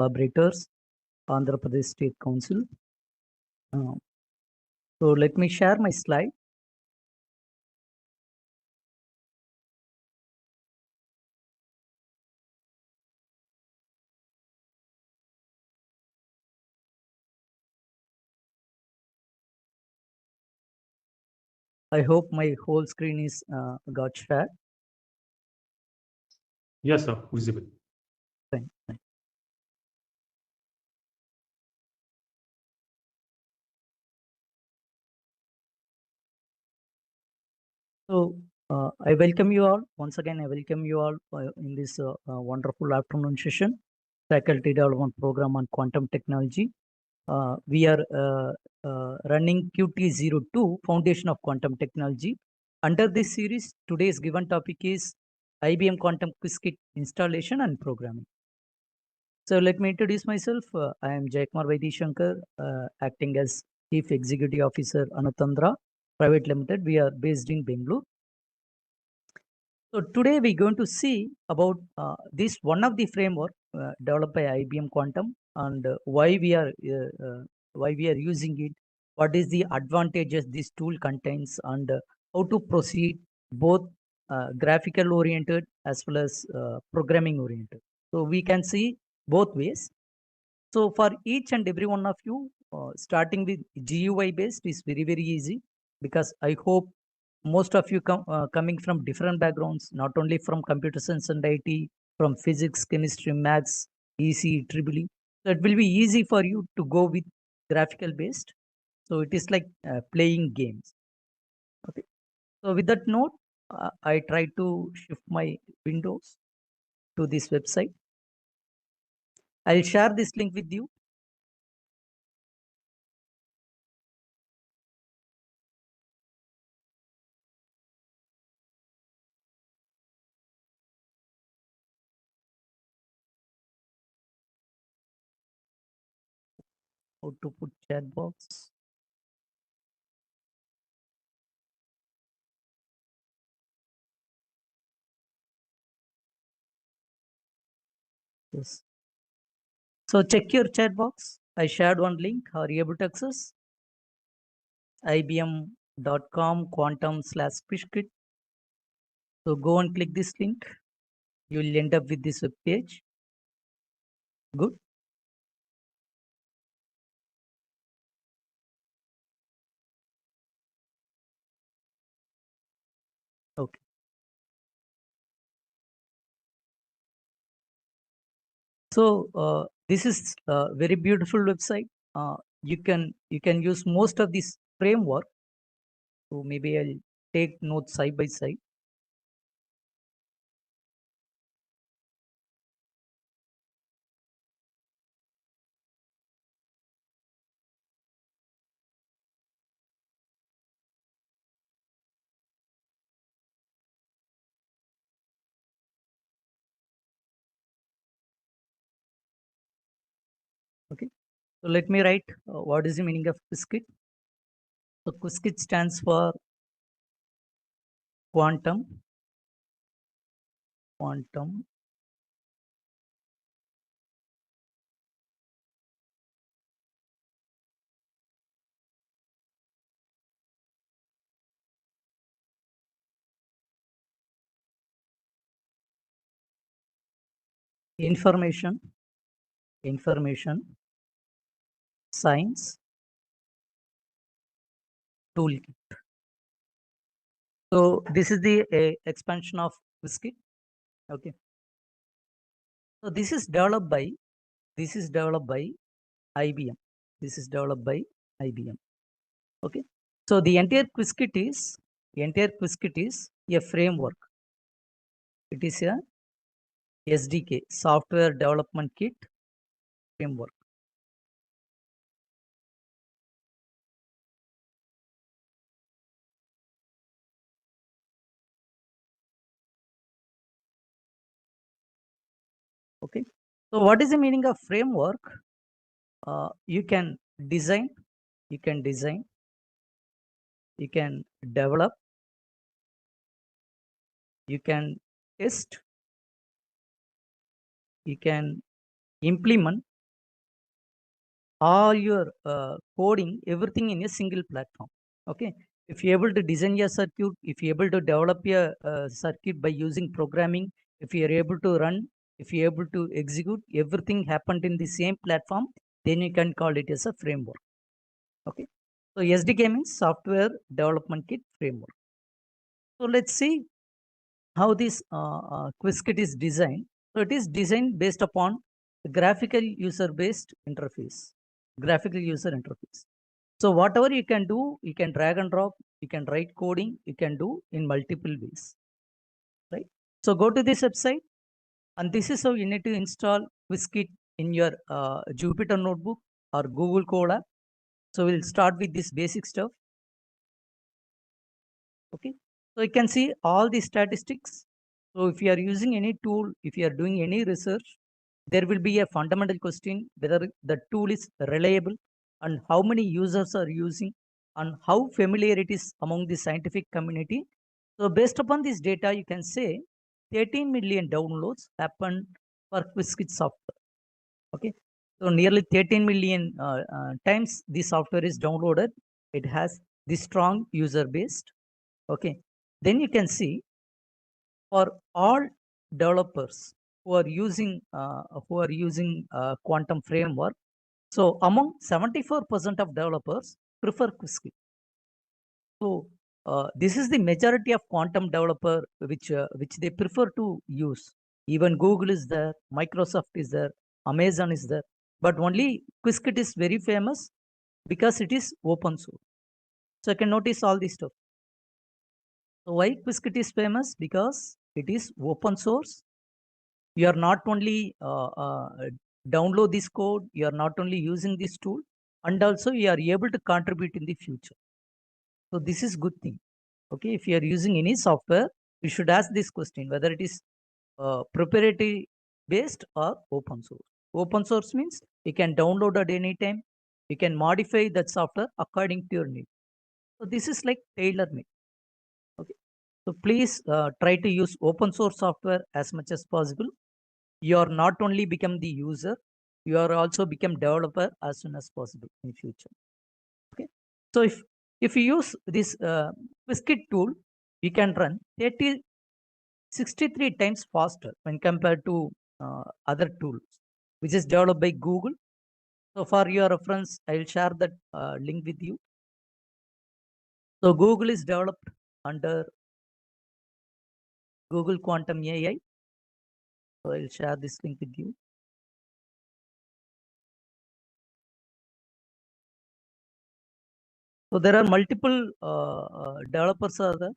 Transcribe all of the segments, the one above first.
collaborators, Andhra Pradesh State Council. So let me share my slide. I hope my whole screen is got shared. Yes, sir, visible. Fine. So I welcome you all. Once again, I welcome you all in this wonderful afternoon session, Faculty Development Program on Quantum Technology. We are running QT02, Foundation of Quantum Technology. Under this series, today's given topic is IBM Quantum Qiskit installation and programming. So let me introduce myself. I am Jayakumar Vaidishankar, acting as Chief Executive Officer, Anutandra Private Limited. We are based in Bangalore. So today we're going to see about this one of the framework developed by IBM Quantum and why we are using it. What is the advantages this tool contains and how to proceed both graphical oriented as well as programming oriented. So we can see both ways. So for each and every one of you, starting with GUI based is very easy because I hope most of you coming from different backgrounds, not only from computer science and IT, from physics, chemistry, maths, EC, triple E. So it will be easy for you to go with graphical based. So it is like playing games. Okay. So with that note, I try to shift my windows to this website. I'll share this link with you. How to put chat box. Yes. So check your chat box. I shared one link. Are you able to access? IBM.com quantum/Qiskit. So go and click this link. You will end up with this web page. Good. Okay. So this is a very beautiful website. You can use most of this framework. So maybe I'll take notes side by side. Okay. So let me write what is the meaning of Qiskit. So Qiskit stands for quantum information science toolkit. So this is the expansion of Qiskit. Okay. So this is developed by IBM. This is developed by IBM. Okay. So the entire Qiskit is a framework. It is a SDK, software development kit framework. Okay. So what is the meaning of framework? You can design, you can develop, you can test, you can implement all your coding, everything in a single platform. Okay. If you're able to design a circuit, if you're able to develop a circuit by using programming, if you're able to run, if you're able to execute, everything happened in the same platform, then you can call it as a framework. Okay. So SDK means Software Development Kit Framework. So let's see how this QuizKit is designed. So it is designed based upon the graphical user-based interface. Graphical user interface. So whatever you can do, you can drag and drop, you can write coding, you can do in multiple ways, right? So go to this website, and this is how you need to install QuizKit in your Jupyter Notebook or Google Colab. So we'll start with this basic stuff. Okay, so you can see all the statistics. So if you are using any tool, if you are doing any research, there will be a fundamental question whether the tool is reliable and how many users are using and how familiar it is among the scientific community. So based upon this data, you can say 13 million downloads happened for QuizKit software. Okay, so nearly 13 million times the software is downloaded. It has the strong user base. Okay, then you can see for all developers who are using quantum framework. So among 74% of developers prefer QuizKit. So this is the majority of quantum developer which they prefer to use. Even Google is there, Microsoft is there, Amazon is there, but only QuizKit is very famous because it is open source. So I can notice all this stuff. So why QuizKit is famous? Because it is open source. You are not only download this code, you are not only using this tool, and also you are able to contribute in the future. So this is good thing. Okay, if you are using any software, you should ask this question whether it is proprietary based or open source. Open source means you can download at any time. You can modify that software according to your need. So this is like tailor made. Okay. So please try to use open source software as much as possible. You are not only become the user, you are also become developer as soon as possible in future. Okay. So if you use this QuizKit tool, you can run 63 times faster when compared to other tools, which is developed by Google. So for your reference, I will share that link with you. So Google is developed under Google Quantum AI. So I'll share this link with you. So there are multiple developers are there.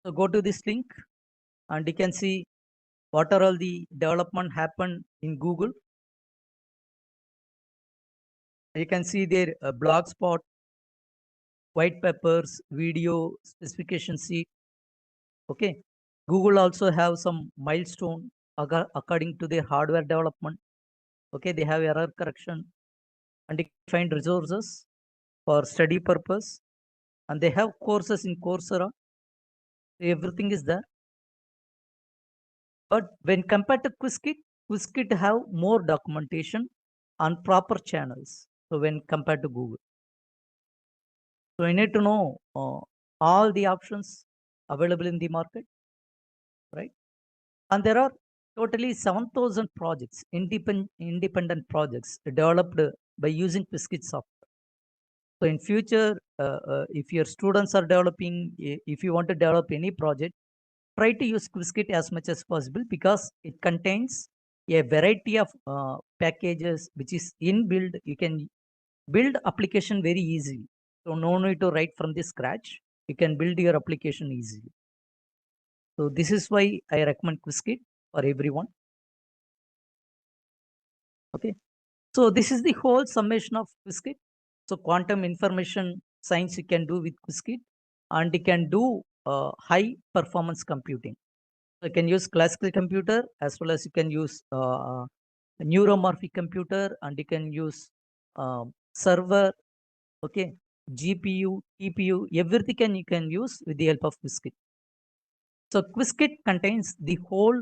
So go to this link and you can see what are all the development happen in Google. You can see their blogspot, white papers, video, specification sheet. Okay. Google also have some milestone according to their hardware development. Okay. They have error correction and you can find resources for study purpose. And they have courses in Coursera. Everything is there. But when compared to QuizKit have more documentation on proper channels. So when compared to Google. So you need to know all the options available in the market, right? And there are totally 7,000 projects, independent projects developed by using QuizKit software. So in future, if your students are developing, if you want to develop any project, try to use QuizKit as much as possible because it contains a variety of packages which is inbuilt. You can build application very easily. So no need to write from the scratch. You can build your application easily. So this is why I recommend QuizKit for everyone. Okay. So this is the whole summation of QuizKit. So quantum information science you can do with QuizKit, and you can do high performance computing. So you can use classical computer as well as you can use neuromorphic computer, and you can use server. Okay, GPU, TPU, everything you can use with the help of QuizKit. So QuizKit contains the whole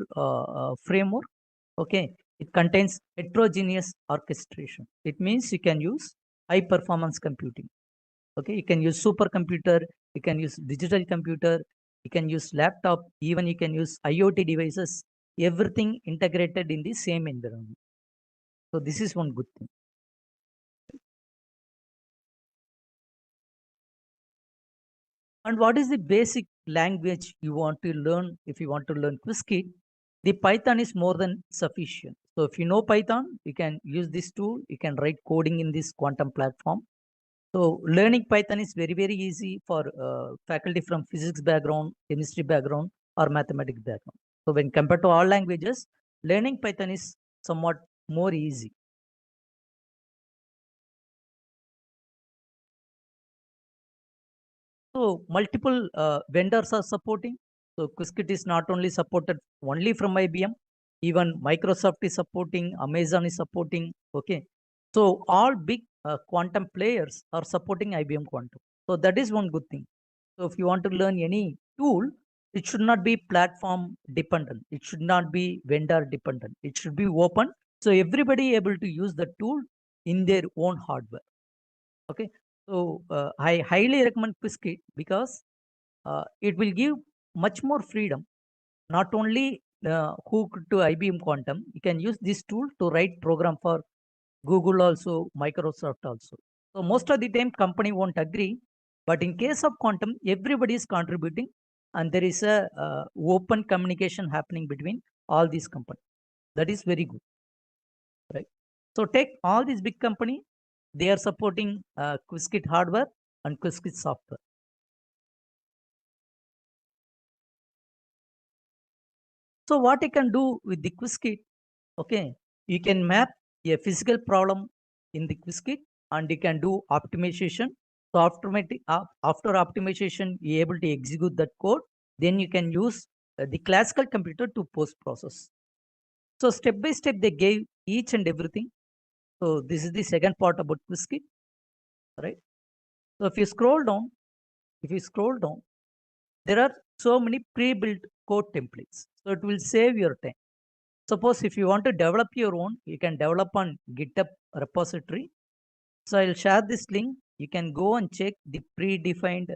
framework. Okay, it contains heterogeneous orchestration. It means you can use high performance computing. Okay, you can use supercomputer, you can use digital computer, you can use laptop, even you can use IoT devices, everything integrated in the same environment. So this is one good thing. And what is the basic language you want to learn if you want to learn QuizKit? The Python is more than sufficient. So if you know Python, you can use this tool. You can write coding in this quantum platform. So learning Python is very, very easy for faculty from physics background, chemistry background, or mathematics background. So when compared to all languages, learning Python is somewhat more easy. So multiple vendors are supporting. So Qiskit is not only supported only from IBM, even Microsoft is supporting, Amazon is supporting. Okay, so all big quantum players are supporting IBM Quantum. So that is one good thing. So if you want to learn any tool, it should not be platform dependent. It should not be vendor dependent. It should be open. So everybody able to use the tool in their own hardware. Okay, so I highly recommend Qiskit because it will give much more freedom. Not only hooked to IBM Quantum, you can use this tool to write program for Google also, Microsoft also. So most of the time company won't agree, but in case of quantum, everybody is contributing and there is a open communication happening between all these companies. That is very good, right? So take all these big company, they are supporting Qiskit hardware and Qiskit software. So what you can do with the Qiskit, okay, you can map a physical problem in the Qiskit and you can do optimization. So after optimization, you're able to execute that code. Then you can use the classical computer to post process. So step by step, they gave each and everything. So this is the second part about Qiskit, right? So if you scroll down, there are so many pre-built code templates. So it will save your time. Suppose if you want to develop your own, you can develop on GitHub repository. So I'll share this link. You can go and check the predefined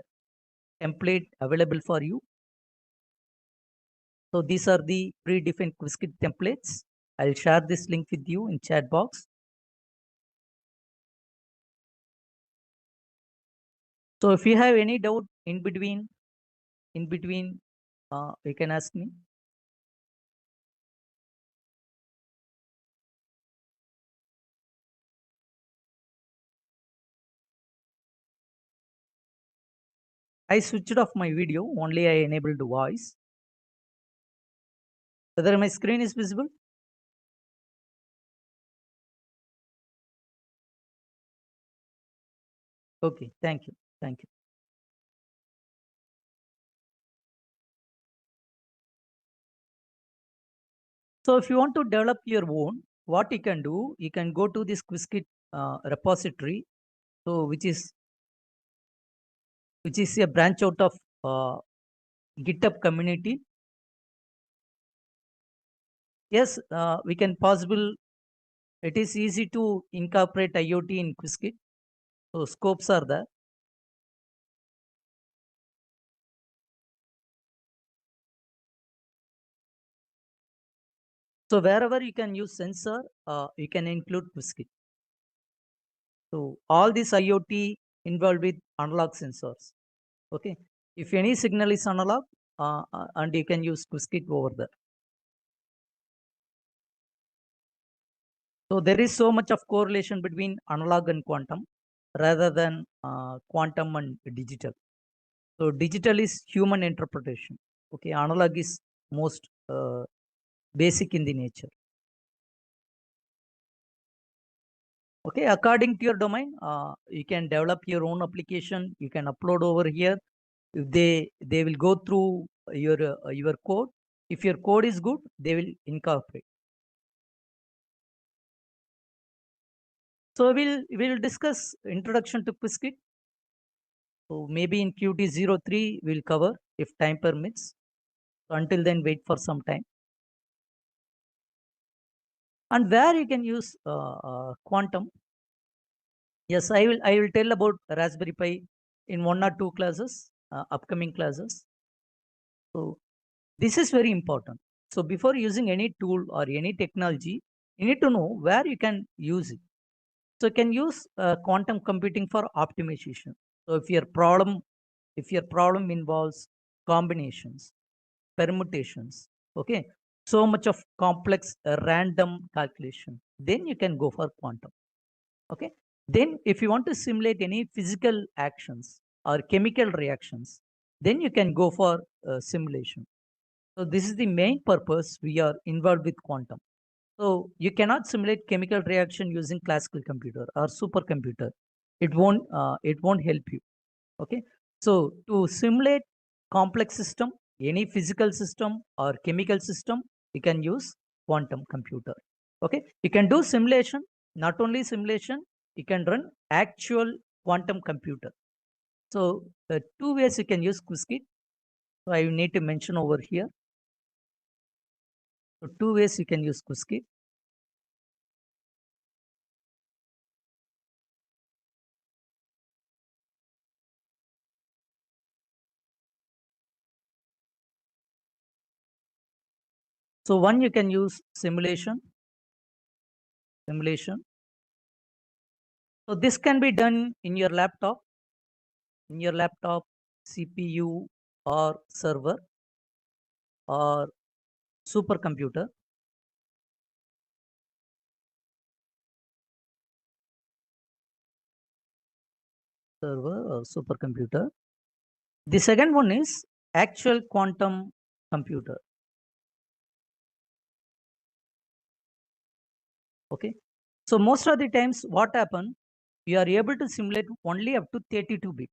template available for you. So these are the predefined Qiskit templates. I'll share this link with you in chat box. So if you have any doubt in between, you can ask me. I switched off my video, only I enabled the voice. Whether my screen is visible? Okay, thank you. Thank you. So if you want to develop your own, what you can do, you can go to this Qiskit repository, so which is a branch out of GitHub community. Yes, we can possible. It is easy to incorporate IoT in Qiskit. So scopes are there. So wherever you can use sensor, you can include Qiskit. So all this IoT involved with analog sensors. Okay. If any signal is analog, and you can use Qiskit over there. So there is so much of correlation between analog and quantum rather than quantum and digital. So digital is human interpretation. Okay, analog is most basic in the nature. Okay, according to your domain, you can develop your own application. You can upload over here. If they will go through your code. If your code is good, they will incorporate. So we'll discuss introduction to Qiskit. So maybe in QT03 we'll cover if time permits. So until then, wait for some time. And where you can use quantum. Yes, I will tell about Raspberry Pi in 1 or 2 classes, upcoming classes. So this is very important. So before using any tool or any technology, you need to know where you can use it. So you can use quantum computing for optimization. So if your problem involves combinations, permutations, okay, so much of complex random calculation, then you can go for quantum. Okay. Then if you want to simulate any physical actions or chemical reactions, then you can go for simulation. So this is the main purpose we are involved with quantum. So you cannot simulate chemical reaction using classical computer or supercomputer. It won't help you. Okay. So to simulate complex system, any physical system or chemical system, you can use quantum computer. Okay. You can do simulation, not only simulation, you can run actual quantum computer. So the 2 ways you can use Qiskit. So I need to mention over here. So 2 ways you can use Qiskit. So one, you can use simulation. So this can be done in your laptop, CPU or server or supercomputer. Server or supercomputer. The second one is actual quantum computer. Okay. So most of the times what happen, you are able to simulate only up to 32 bit.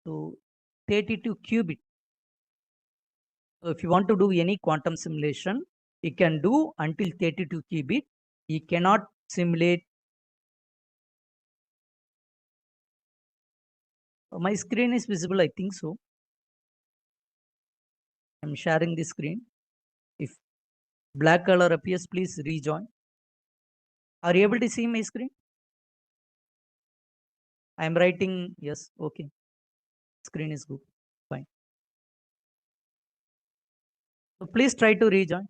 So 32 qubit. So if you want to do any quantum simulation, you can do until 32 qubit. You cannot simulate. My screen is visible, I think so. I'm sharing the screen. If black color appears, please rejoin. Are you able to see my screen? I'm writing yes. Okay. Screen is good. Fine. So please try to rejoin.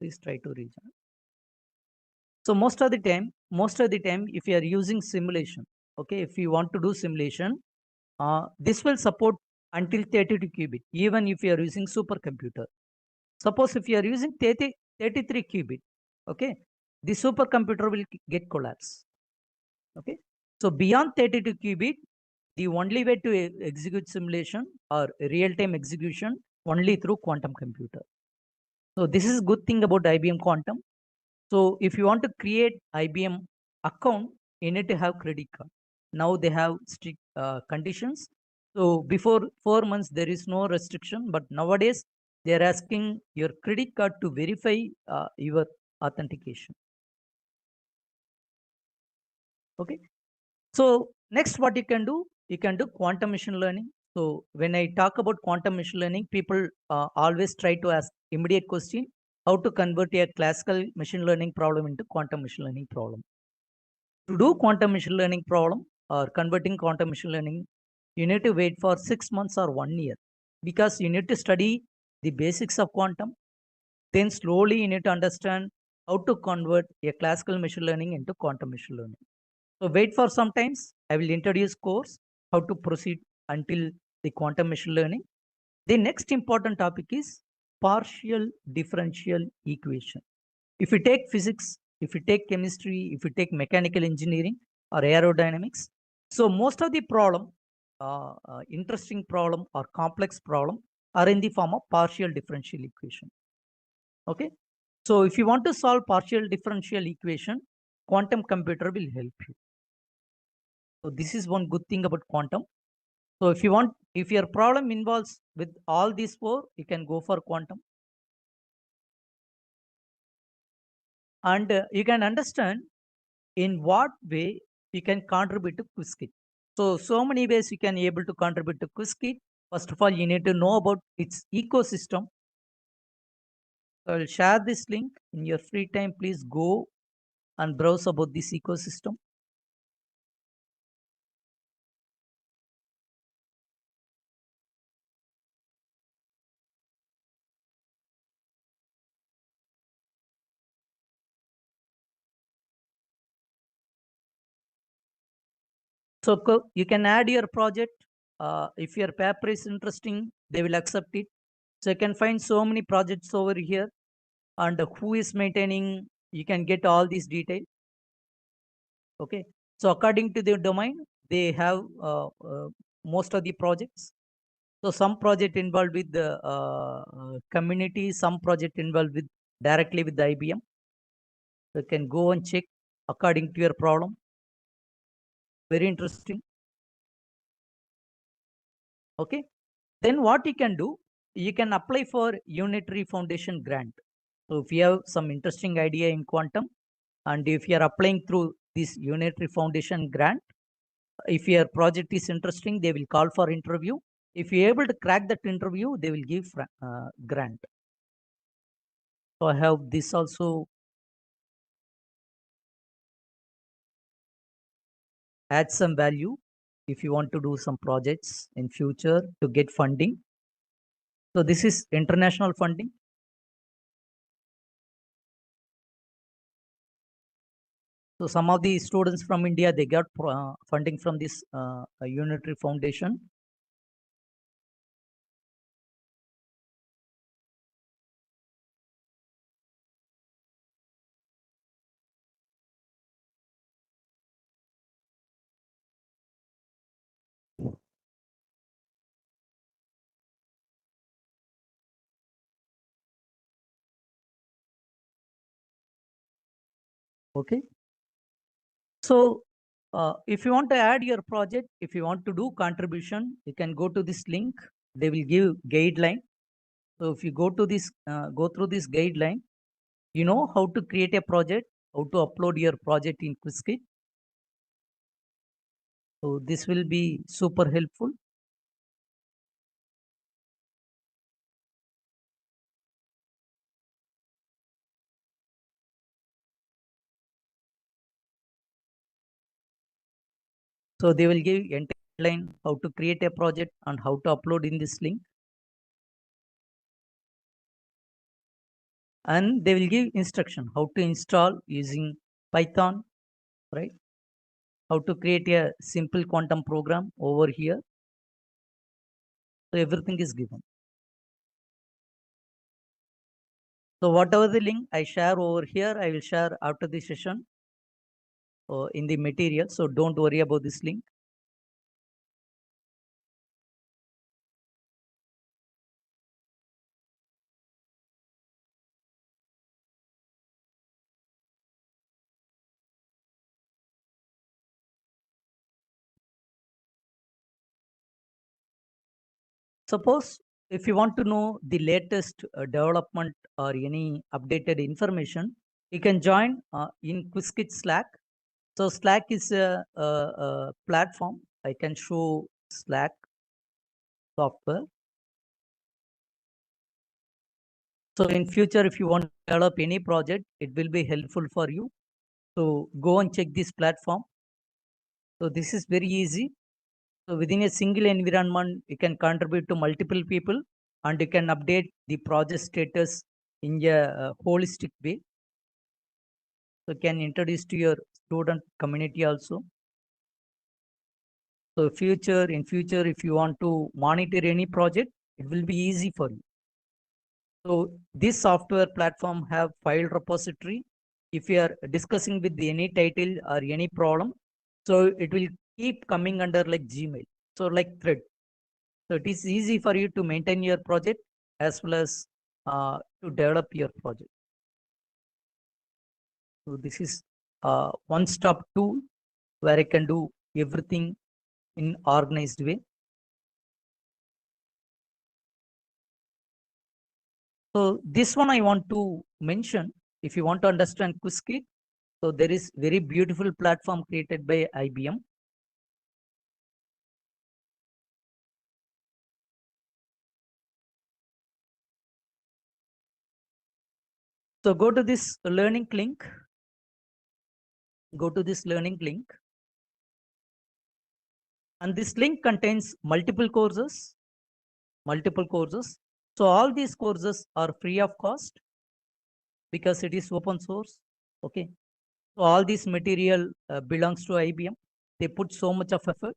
Please try to rejoin. So most of the time, if you are using simulation, okay, if you want to do simulation, this will support until 32 qubit, even if you are using supercomputer. Suppose if you are using 33 qubit, okay, the supercomputer will get collapse. Okay. So beyond 32 qubit, the only way to execute simulation or real-time execution only through quantum computer. So this is good thing about IBM Quantum. So if you want to create IBM account, you need to have credit card. Now they have strict conditions. So before 4 months, there is no restriction, but nowadays they are asking your credit card to verify your authentication. Okay. So next, what you can do quantum machine learning. So when I talk about quantum machine learning, people always try to ask immediate question, how to convert a classical machine learning problem into quantum machine learning problem. To do quantum machine learning problem or converting quantum machine learning, you need to wait for 6 months or 1 year because you need to study the basics of quantum. Then slowly you need to understand how to convert a classical machine learning into quantum machine learning. So wait for some times. I will introduce course how to proceed until the quantum machine learning. The next important topic is partial differential equation. If you take physics, if you take chemistry, if you take mechanical engineering or aerodynamics, so most of the problem, interesting problem or complex problem are in the form of partial differential equation. Okay. So if you want to solve partial differential equation, quantum computer will help you. So this is one good thing about quantum. So if your problem involves with all these four, you can go for quantum. And you can understand in what way you can contribute to Qiskit. So many ways you can able to contribute to Qiskit. First of all, you need to know about its ecosystem. I'll share this link in your free time. Please go and browse about this ecosystem. So you can add your project. If your paper is interesting, they will accept it. So you can find so many projects over here, and who is maintaining, you can get all these details. Okay. So according to the domain, they have most of the projects. So some project involved with the community, some project involved with directly with the IBM. So you can go and check according to your problem. Very interesting. Okay. Then what you can do, you can apply for Unitary Foundation grant. So if you have some interesting idea in quantum, and if you are applying through this Unitary Foundation grant, if your project is interesting, they will call for interview. If you're able to crack that interview, they will give grant. So I have this also add some value if you want to do some projects in future to get funding. So this is international funding. So some of the students from India, they got funding from this Unitary Foundation. Okay. So if you want to add your project, if you want to do contribution, you can go to this link. They will give guideline. So if you go to this, go through this guideline, you know how to create a project, how to upload your project in Quizzkit. So this will be super helpful. So they will give entire line how to create a project and how to upload in this link. And they will give instruction how to install using Python, right? How to create a simple quantum program over here. So everything is given. So whatever the link I share over here, I will share after the session in the material. So don't worry about this link. Suppose if you want to know the latest development or any updated information, you can join in Quizzkit Slack. So Slack is a platform. I can show Slack software. So in future, if you want to develop any project, it will be helpful for you. So go and check this platform. So this is very easy. So within a single environment, you can contribute to multiple people and you can update the project status in a holistic way. So can introduce to your student community also. So in future, if you want to monitor any project, it will be easy for you. So this software platform have file repository. If you are discussing with any title or any problem, so it will keep coming under like Gmail. So like thread. So it is easy for you to maintain your project as well as to develop your project. So this is one-stop tool where I can do everything in organized way. So this one I want to mention, if you want to understand Quizzkit, so there is very beautiful platform created by IBM. So go to this learning link. Go to this learning link. And this link contains multiple courses. Multiple courses. So all these courses are free of cost because it is open source. Okay. So all this material belongs to IBM. They put so much of effort.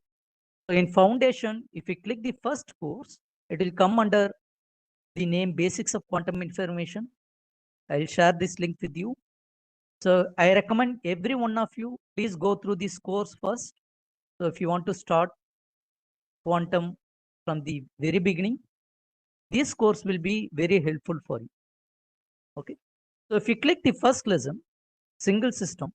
So in foundation, if you click the first course, it will come under the name Basics of Quantum Information. I'll share this link with you. So I recommend every one of you, please go through this course first. So if you want to start quantum from the very beginning, this course will be very helpful for you. Okay. So if you click the first lesson, single system,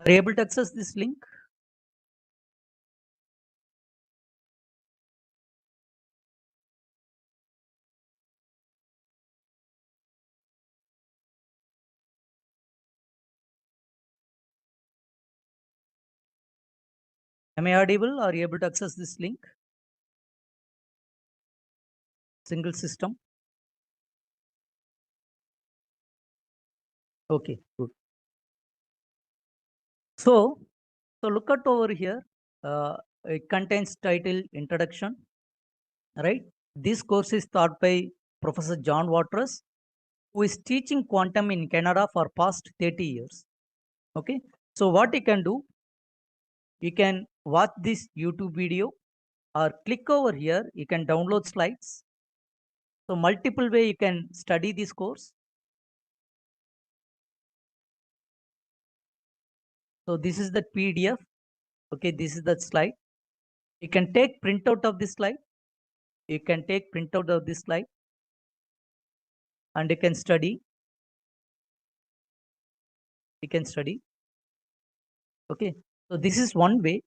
are you able to access this link? Am I audible? Are you able to access this link? Single system. Okay, good. So look at over here. It contains title introduction, right? This course is taught by Professor John Waters, who is teaching quantum in Canada for past 30 years. Okay. So what you can do, you can watch this YouTube video or click over here. You can download slides. So multiple way you can study this course. So this is the PDF. Okay, this is the slide. You can take printout of this slide. You can take printout of this slide and you can study. You can study. Okay, so this is one way.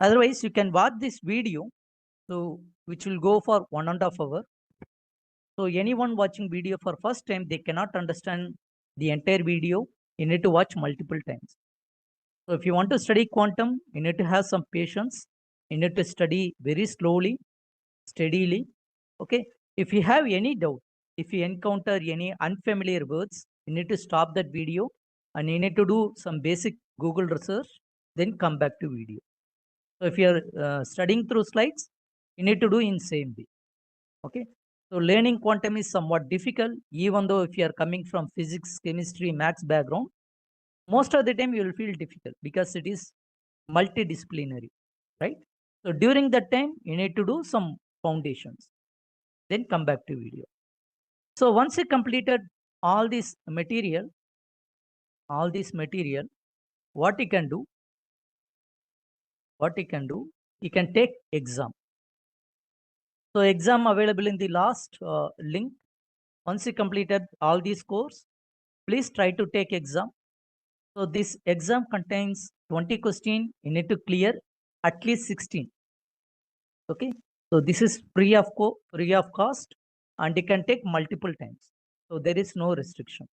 Otherwise, you can watch this video, so which will go for 1.5 hours. So anyone watching video for first time, they cannot understand the entire video. You need to watch multiple times. So if you want to study quantum, you need to have some patience. You need to study very slowly, steadily. Okay. If you have any doubt, if you encounter any unfamiliar words, you need to stop that video and you need to do some basic Google research, then come back to video. So if you are studying through slides, you need to do in same way. Okay. So learning quantum is somewhat difficult, even though if you are coming from physics, chemistry, maths background, most of the time you will feel difficult because it is multidisciplinary, right? So during that time, you need to do some foundations, then come back to video. So once you completed all this material, what you can do, you can take exam. So exam available in the last link. Once you completed all these course, please try to take exam. So this exam contains 20 questions. You need to clear at least 16. Okay. So this is free of cost, and you can take multiple times. So there is no restriction,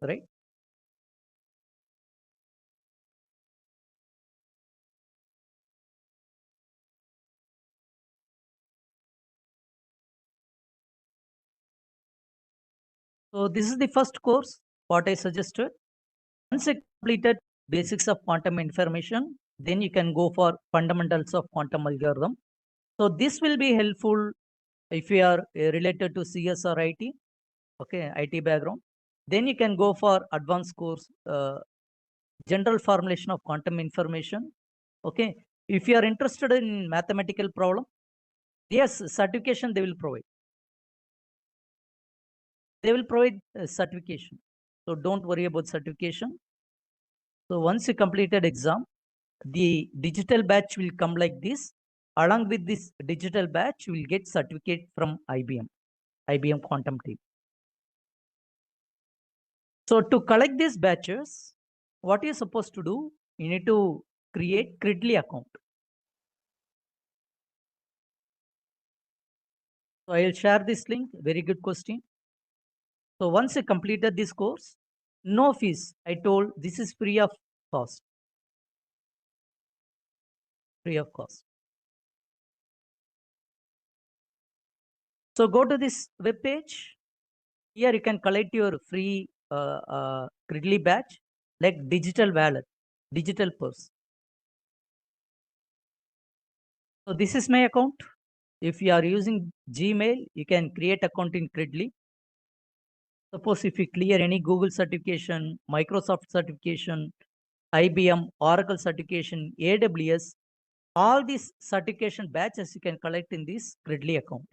right? So this is the first course, what I suggested. Once you completed basics of quantum information, then you can go for fundamentals of quantum algorithm. So this will be helpful if you are related to CS or IT, okay, IT background. Then you can go for advanced course, general formulation of quantum information. Okay, if you are interested in mathematical problem, yes, certification they will provide. They will provide certification. So don't worry about certification. So once you completed exam, the digital batch will come like this. Along with this digital batch, you will get certificate from IBM Quantum team. So to collect these batches, what you're supposed to do, you need to create Credly account. So I'll share this link. Very good question. So once you completed this course, no fees. I told this is free of cost. Free of cost. So go to this web page. Here you can collect your free Credly badge like digital wallet, digital purse. So this is my account. If you are using Gmail, you can create account in Credly. Suppose if you clear any Google certification, Microsoft certification, IBM, Oracle certification, AWS, all these certification batches you can collect in this Credly account.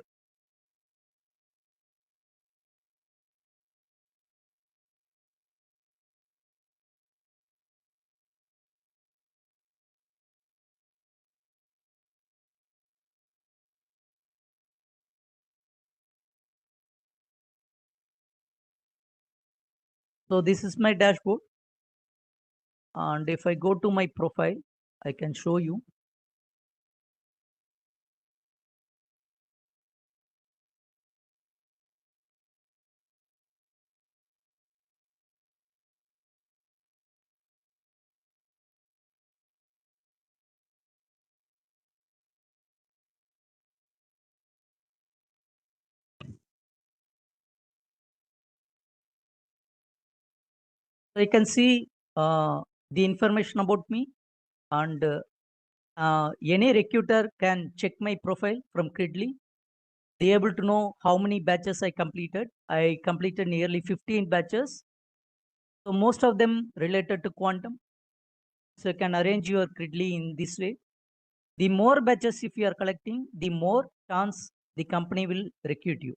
So this is my dashboard. And if I go to my profile, I can show you. So you can see the information about me, and any recruiter can check my profile from Credly. They able to know how many batches I completed. I completed nearly 15 batches. So most of them related to quantum. So you can arrange your Credly in this way. The more batches if you are collecting, the more chance the company will recruit you.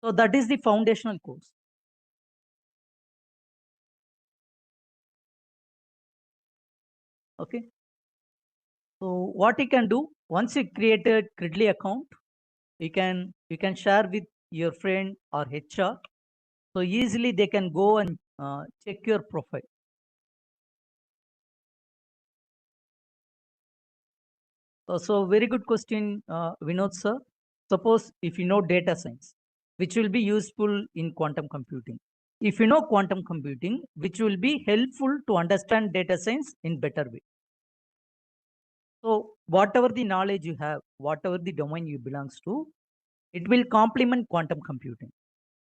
So that is the foundational course. Okay. So what you can do, once you create a Credly account, you can share with your friend or HR. So easily they can go and check your profile. So very good question, Vinod sir. Suppose if you know data science, which will be useful in quantum computing. If you know quantum computing, which will be helpful to understand data science in better way. So whatever the knowledge you have, whatever the domain you belongs to, it will complement quantum computing.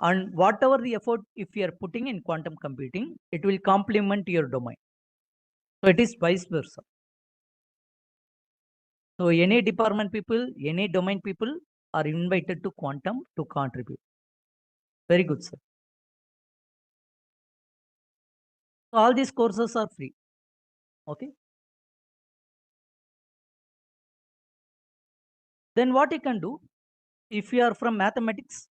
And whatever the effort if you are putting in quantum computing, it will complement your domain. So it is vice versa. So any department people, any domain people are invited to quantum to contribute. Very good, sir. So all these courses are free. Okay. Then what you can do, if you are from mathematics,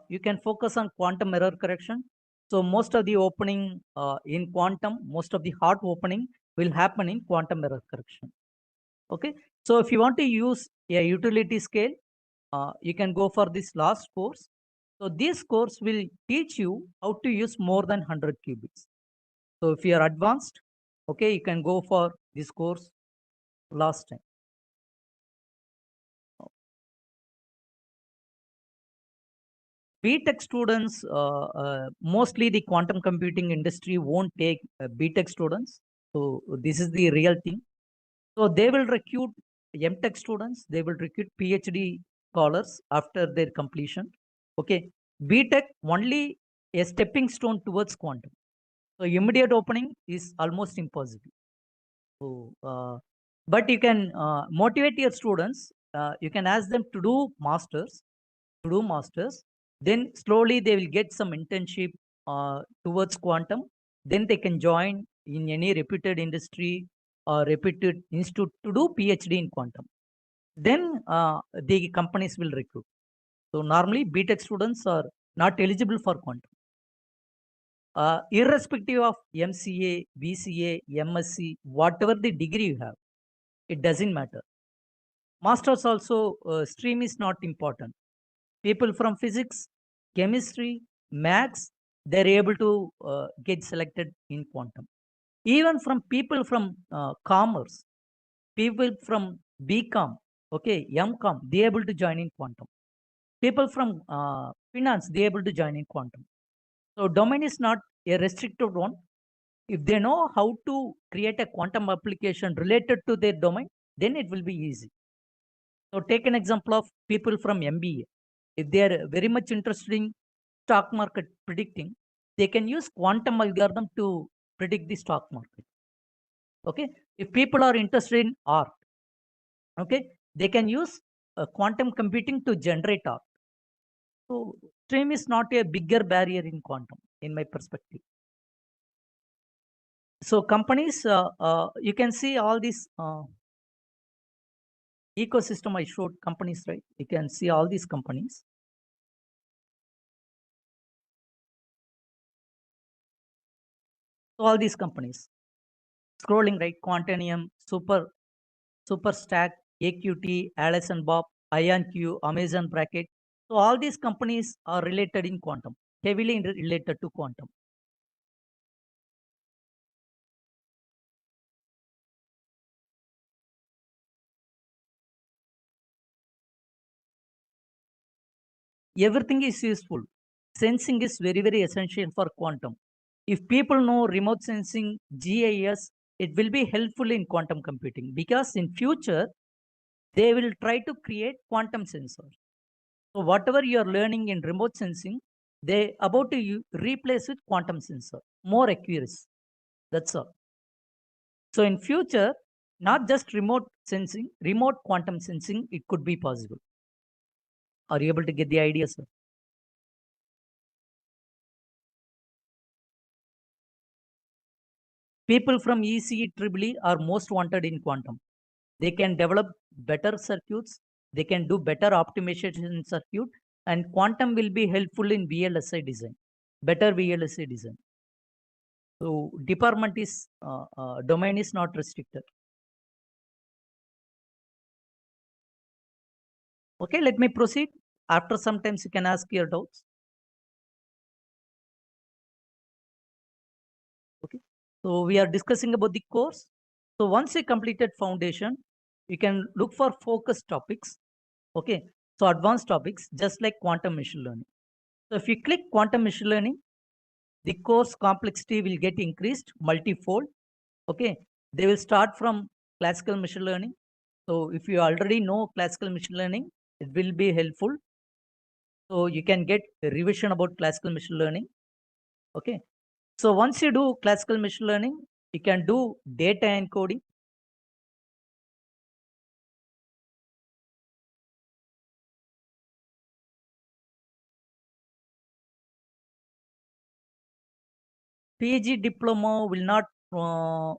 you can focus on quantum error correction. So most of the opening in quantum, most of the hard opening will happen in quantum error correction. Okay. So if you want to use a utility scale, you can go for this last course. So this course will teach you how to use more than 100 qubits. So if you are advanced, okay, you can go for this course last time. BTech students, mostly the quantum computing industry won't take BTech students. So this is the real thing. So they will recruit MTech students. They will recruit PhD scholars after their completion. Okay, BTech only a stepping stone towards quantum. So immediate opening is almost impossible. So, but you can motivate your students. You can ask them to do masters, then slowly they will get some internship towards quantum. Then they can join in any reputed industry or reputed institute to do PhD in quantum. Then the companies will recruit. So normally BTech students are not eligible for quantum. irrespective of MCA, BCA, MSc, whatever the degree you have, it doesn't matter. Masters also stream is not important. People from physics, chemistry, maths, they're able to get selected in quantum. Even from people from commerce, people from BCom, okay, MCom, they're able to join in quantum. People from finance, they're able to join in quantum. So domain is not a restricted one. If they know how to create a quantum application related to their domain, then it will be easy. So take an example of people from MBA. If they are very much interested in stock market predicting, they can use quantum algorithm to predict the stock market. Okay. If people are interested in art, okay, they can use quantum computing to generate art. So stream is not a bigger barrier in quantum, in my perspective. So companies, you can see all these ecosystem I showed companies, right? You can see all these companies. So all these companies, scrolling right, Quantanium, Superstack, AQT, Alice and Bob, IonQ, Amazon Bracket. So all these companies are related in quantum, heavily related to quantum. Everything is useful. Sensing is very, very essential for quantum. If people know remote sensing, GIS, it will be helpful in quantum computing because in future, they will try to create quantum sensors. So whatever you are learning in remote sensing, they about to replace with quantum sensor, more accuracy. That's all. So in future, not just remote sensing, remote quantum sensing, it could be possible. Are you able to get the idea, sir? People from ECE EEE are most wanted in quantum. They can develop better circuits, they can do better optimization in circuit, and quantum will be helpful in VLSI design, better VLSI design. So department is, domain is not restricted. Okay, let me proceed. After sometimes you can ask your doubts. Okay, so we are discussing about the course. So once you completed foundation, you can look for focus topics. Okay, so advanced topics just like quantum machine learning. So if you click quantum machine learning, the course complexity will get increased multifold. Okay, they will start from classical machine learning. So if you already know classical machine learning, it will be helpful. So you can get a revision about classical machine learning. Okay, so once you do classical machine learning, you can do data encoding. PG diploma will not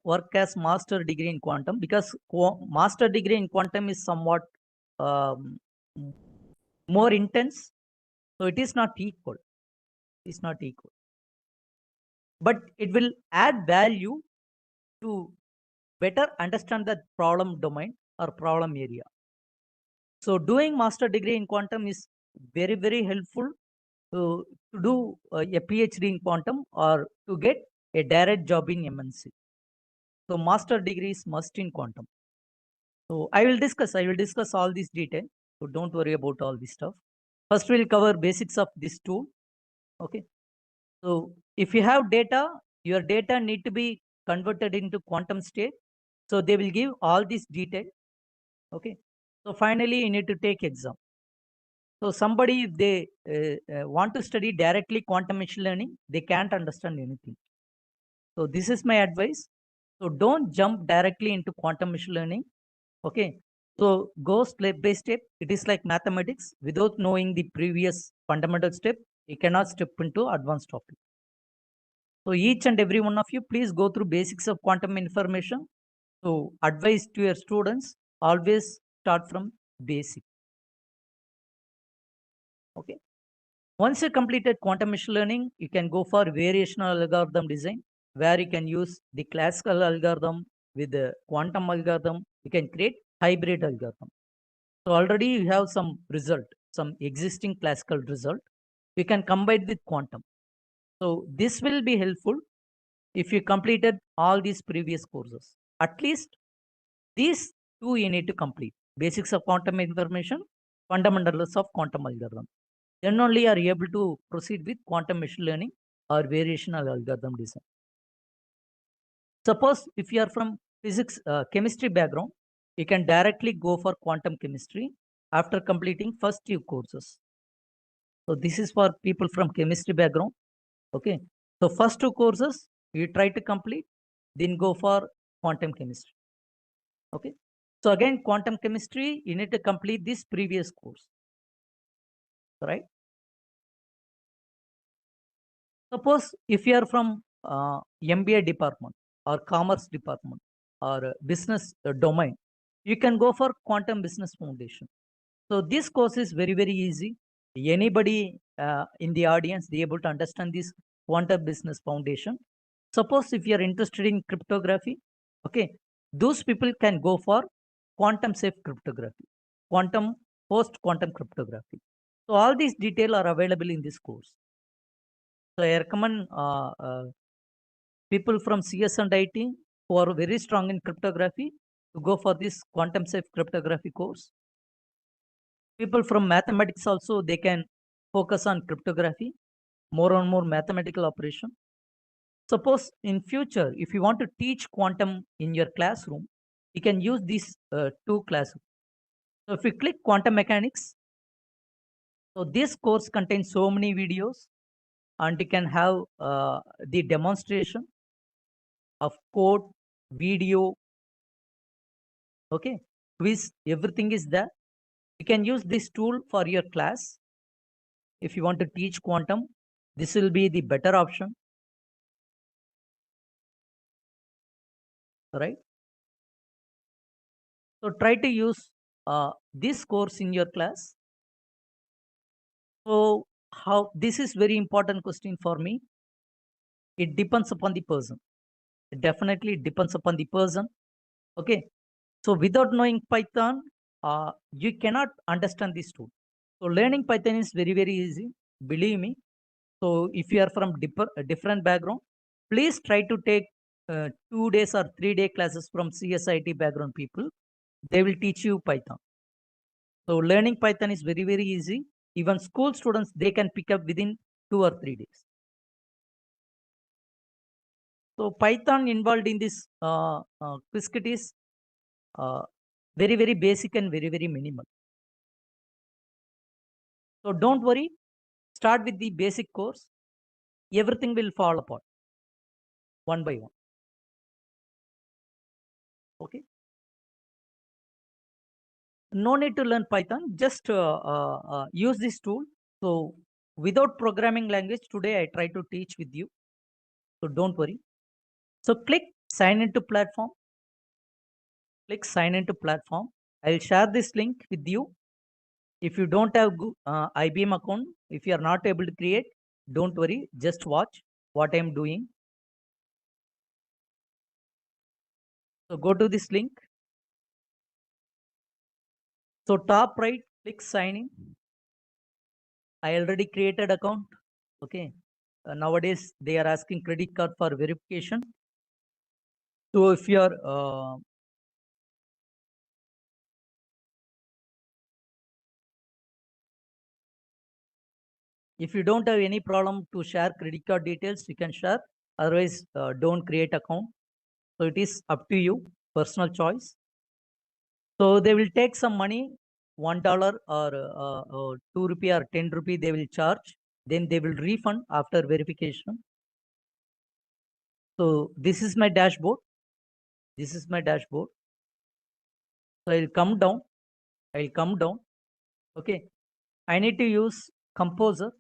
work as master degree in quantum because master degree in quantum is somewhat um, more intense. So it is not equal. It's not equal. But it will add value to better understand the problem domain or problem area. So doing master degree in quantum is very, very helpful to do a PhD in quantum or to get a direct job in MNC. So master degree is must in quantum. So I will discuss all these detail. So don't worry about all this stuff. First we'll cover basics of this tool. Okay. So if you have data, your data need to be converted into quantum state. So they will give all this detail. Okay. So finally you need to take exam. So somebody, if they want to study directly quantum machine learning, they can't understand anything. So this is my advice. So don't jump directly into quantum machine learning. Okay. So go step by step. It is like mathematics. Without knowing the previous fundamental step, you cannot step into advanced topic. So each and every one of you, please go through basics of quantum information. So advice to your students, always start from basic. Okay. Once you completed quantum machine learning, you can go for variational algorithm design, where you can use the classical algorithm with the quantum algorithm. You can create hybrid algorithm. So already you have some result, some existing classical result. You can combine with quantum. So this will be helpful if you completed all these previous courses. At least these two you need to complete: basics of quantum information, fundamentals of quantum algorithm. Then only you are able to proceed with quantum machine learning or variational algorithm design. Suppose if you are from physics, chemistry background, you can directly go for quantum chemistry after completing first two courses. So this is for people from chemistry background. Okay. So first two courses you try to complete, then go for quantum chemistry. Okay. So again, quantum chemistry, you need to complete this previous course, right? Suppose if you are from MBA department or commerce department or business domain, you can go for quantum business foundation. So this course is very, very easy. Anybody in the audience, they able to understand this quantum business foundation. Suppose if you are interested in cryptography, okay, those people can go for quantum safe cryptography, quantum post quantum cryptography. So all these details are available in this course. So I recommend people from CS and IT who are very strong in cryptography to go for this quantum safe cryptography course. People from mathematics also, they can focus on cryptography, more and more mathematical operation. Suppose in future, if you want to teach quantum in your classroom, you can use these two classes. So if you click quantum mechanics, so this course contains so many videos, and you can have the demonstration of code, video, okay, quiz, everything is there. You can use this tool for your class. If you want to teach quantum, this will be the better option, right? So try to use this course in your class. So how, this is very important question for me. It depends upon the person. It definitely depends upon the person. Okay. So without knowing Python, you cannot understand this tool. So learning Python is very, very easy. Believe me. So if you are from different background, please try to take 2 days or 3 day classes from CSIT background people. They will teach you Python. So learning Python is very, very easy. Even school students, they can pick up within 2 or 3 days. So Python involved in this quiz kit is uh, very, very basic and very, very minimal. So don't worry. Start with the basic course. Everything will fall apart one by one. Okay. No need to learn Python. Just use this tool. So without programming language, today I try to teach with you. So don't worry. So click sign into platform. Click sign into platform. I'll share this link with you. If you don't have IBM account, if you are not able to create, don't worry. Just watch what I'm doing. So go to this link. So top right, click sign in. I already created account. Okay. Nowadays they are asking credit card for verification. So if you are if you don't have any problem to share credit card details, you can share. Otherwise, don't create account. So it is up to you, personal choice. So they will take some money, $1 or ₹2 or ₹10 they will charge. Then they will refund after verification. So this is my dashboard. This is my dashboard. So I'll come down. I'll come down. Okay. I need to use Composer.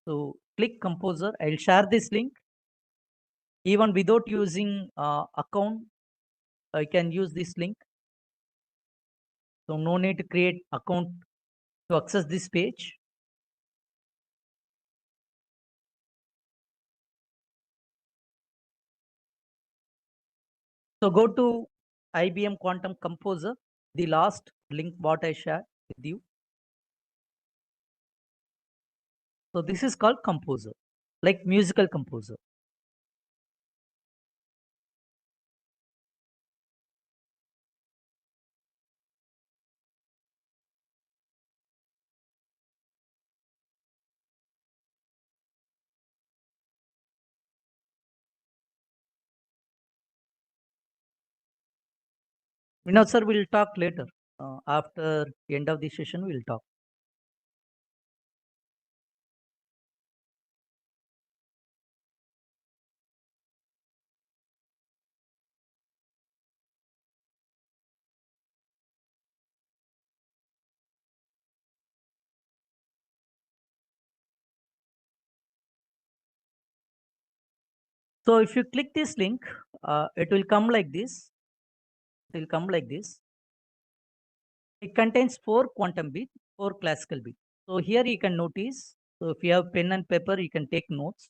So click Composer. I'll share this link. Even without using account, I can use this link. So no need to create account to access this page. So go to IBM Quantum Composer, the last link what I shared with you. So this is called composer, like musical composer. Vinod sir will talk later. After the end of the session, we'll talk. So if you click this link, it will come like this. It will come like this. It contains 4 quantum bits, 4 classical bits. So here you can notice. So if you have pen and paper, you can take notes.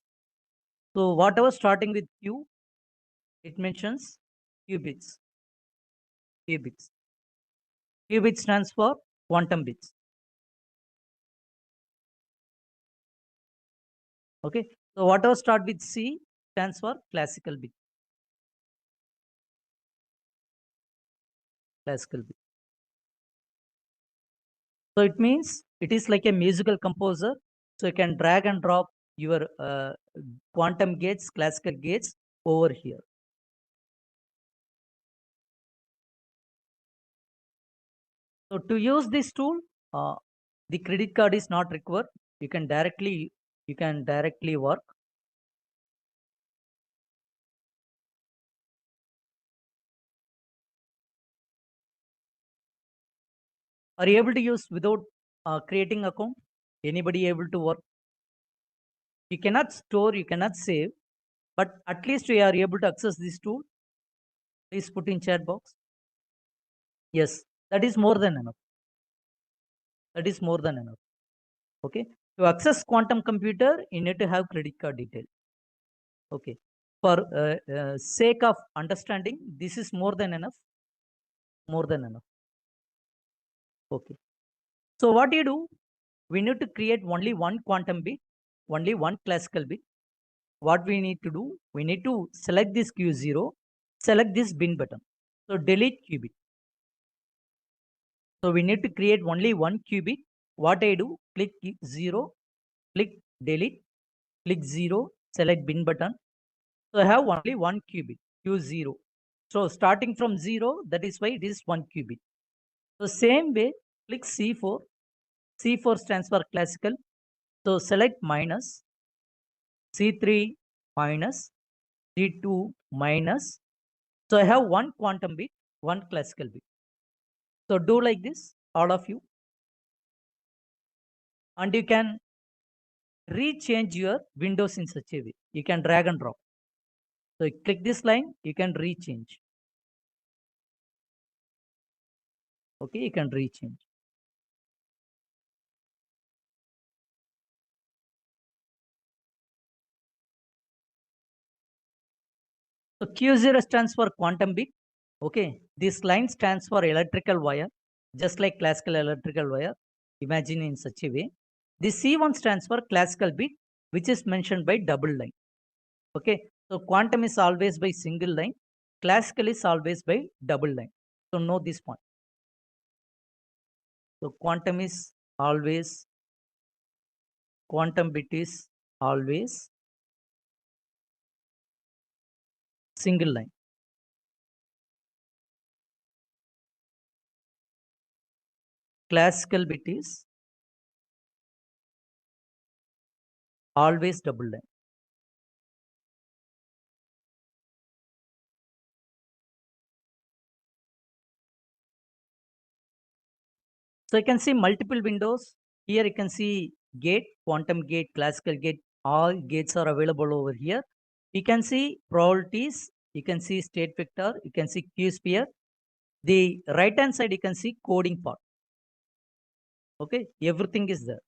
So whatever starting with Q, it mentions qubits. Qubits. Qubit stands for quantum bits. Okay. So whatever start with C stands for classical bit. Classical bit. So it means it is like a musical composer. So you can drag and drop your quantum gates, classical gates over here. So to use this tool, the credit card is not required. You can directly work. Are you able to use without creating account? Anybody able to work? You cannot store, you cannot save, but at least we are able to access this tool. Please put in chat box. Yes, that is more than enough. That is more than enough. Okay. To access quantum computer, you need to have credit card detail. Okay. For sake of understanding, this is more than enough. More than enough. Okay. So what do you do? We need to create only one quantum bit, only one classical bit. What we need to do? We need to select this Q0, select this bin button. So delete qubit. So we need to create only one qubit. What I do? Click 0, click delete, click 0, select bin button. So I have only one qubit, Q0. So starting from 0, that is why it is one qubit. So same way, click C4. C4 stands for classical. So select minus, C3 minus, C2 minus. So I have one quantum bit, one classical bit. So do like this, all of you. And you can rechange your windows in such a way. You can drag and drop. So you click this line, you can rechange. Okay, you can rechange. So Q0 stands for quantum bit. Okay, this line stands for electrical wire, just like classical electrical wire. Imagine in such a way. This C1 stands for classical bit, which is mentioned by double line. Okay, so quantum is always by single line, classical is always by double line. So know this point. So quantum bit is always single line. Classical bit is always double line. So you can see multiple windows. Here you can see gate, quantum gate, classical gate, all gates are available over here. You can see probabilities, you can see state vector, you can see Q sphere. The right hand side, you can see coding part. Okay, everything is there.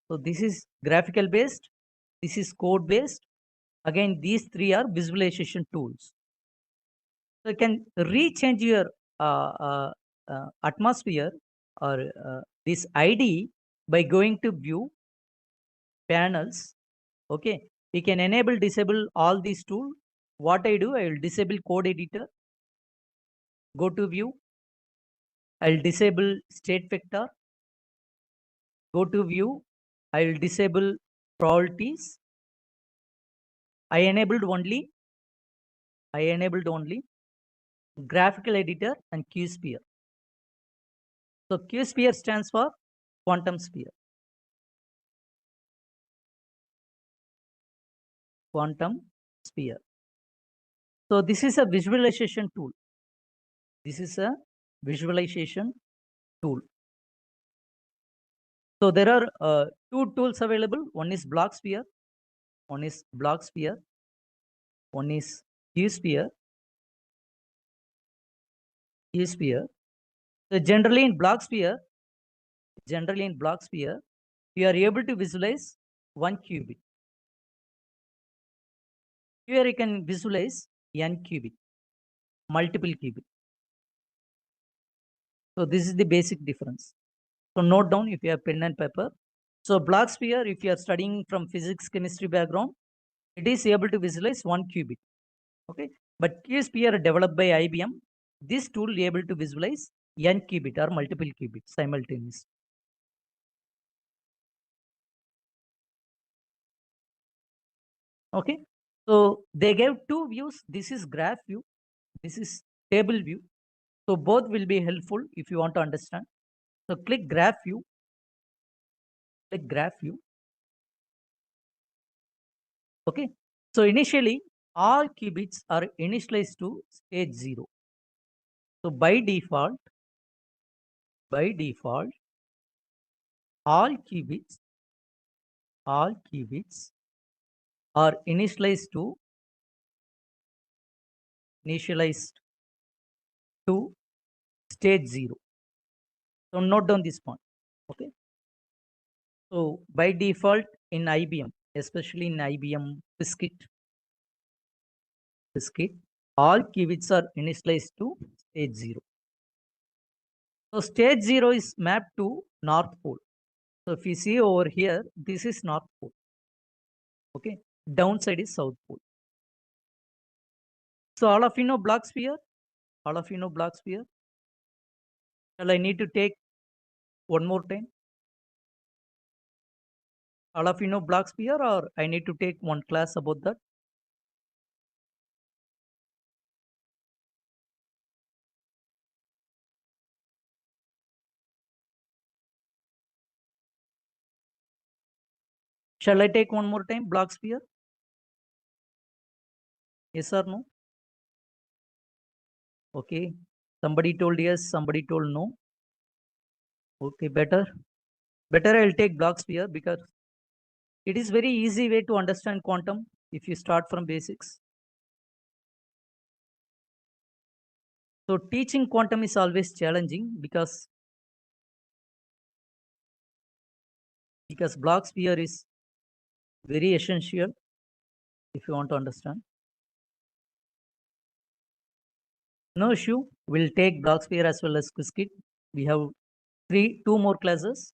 So this is graphical based, this is code based. Again, these three are visualization tools. So you can rechange your atmosphere or this ID by going to view panels. Okay, we can enable disable all these tools. What I do, I will disable code editor, go to view, I'll disable state vector, go to view, I will disable probabilities. I enabled only graphical editor and QSphere. So QSphere stands for quantum sphere. Quantum sphere. So this is a visualization tool. This is a visualization tool. So there are two tools available. One is block sphere, one is QSphere. So generally in block sphere, we are able to visualize one qubit. Here you can visualize n qubit, multiple qubit. So this is the basic difference. So note down if you have pen and paper. So block sphere, if you are studying from physics, chemistry background, it is able to visualize one qubit. Okay, but QSphere developed by IBM, this tool is able to visualize n qubit or multiple qubits simultaneously. Okay, so they gave two views. This is graph view, this is table view. So both will be helpful if you want to understand. So click graph view. Okay, so initially all qubits are initialized to stage 0. So by default, all qubits are initialized to stage 0. So note down this point. Okay, so by default in IBM, especially in IBM APSCHE, all qubits are initialized to stage 0. So stage 0 is mapped to North Pole. So if you see over here, this is North Pole. Okay, downside is South Pole. So all of you know block sphere? Shall I need to take one more time? All of you know block sphere, or I need to take one class about that? Shall I take one more time block sphere? Yes or no? Okay, somebody told yes, somebody told no. Okay, better I'll take block sphere because it is very easy way to understand quantum if you start from basics. So teaching quantum is always challenging because block sphere is very essential if you want to understand. No issue. We'll take block sphere as well as Qiskit. We have two more classes.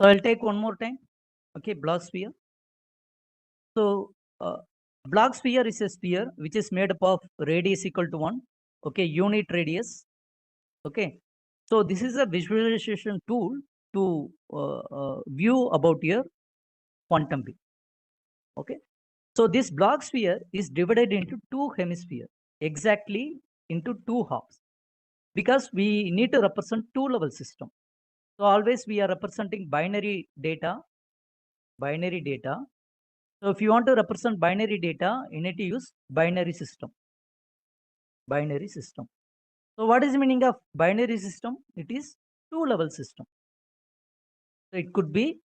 So I'll take one more time. Okay, block sphere. So block sphere is a sphere which is made up of radius equal to 1. Okay, unit radius. Okay, so this is a visualization tool to view about your quantum beam. Okay, so this block sphere is divided into two hemispheres, exactly into two halves, because we need to represent two level system. So always we are representing binary data binary data. So if you want to represent binary data, you need to use binary system. Binary system. So what is the meaning of binary system? It is two-level system. So it could be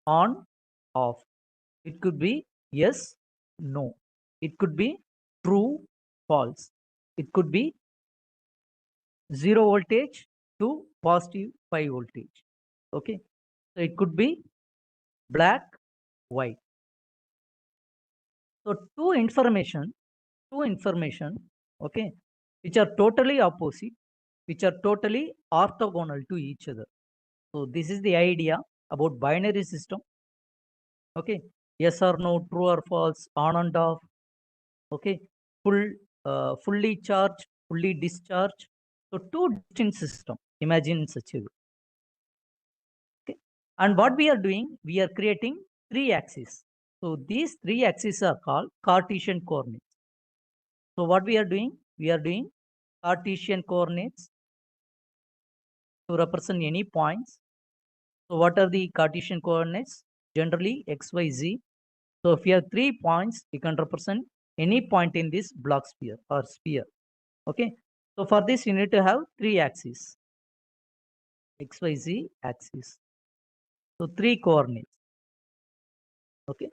on, off. It could be yes, no. It could be true, false. It could be 0 voltage to positive 5 voltage. Okay. So it could be black, white. So two information, okay, which are totally opposite, which are totally orthogonal to each other. So this is the idea about binary system. Okay, yes or no, true or false, on and off. Okay, fully charged, fully discharged. So two distinct system. Imagine such a way. Okay, and what we are doing, we are creating three axes. So these three axes are called Cartesian coordinates. So what we are doing, we are doing Cartesian coordinates to represent any points. So what are the Cartesian coordinates? Generally x, y, z. So if you have 3 points, you can represent any point in this block sphere or sphere. Okay. So for this, you need to have 3 axes. X, Y, Z axis. So 3 coordinates. Okay.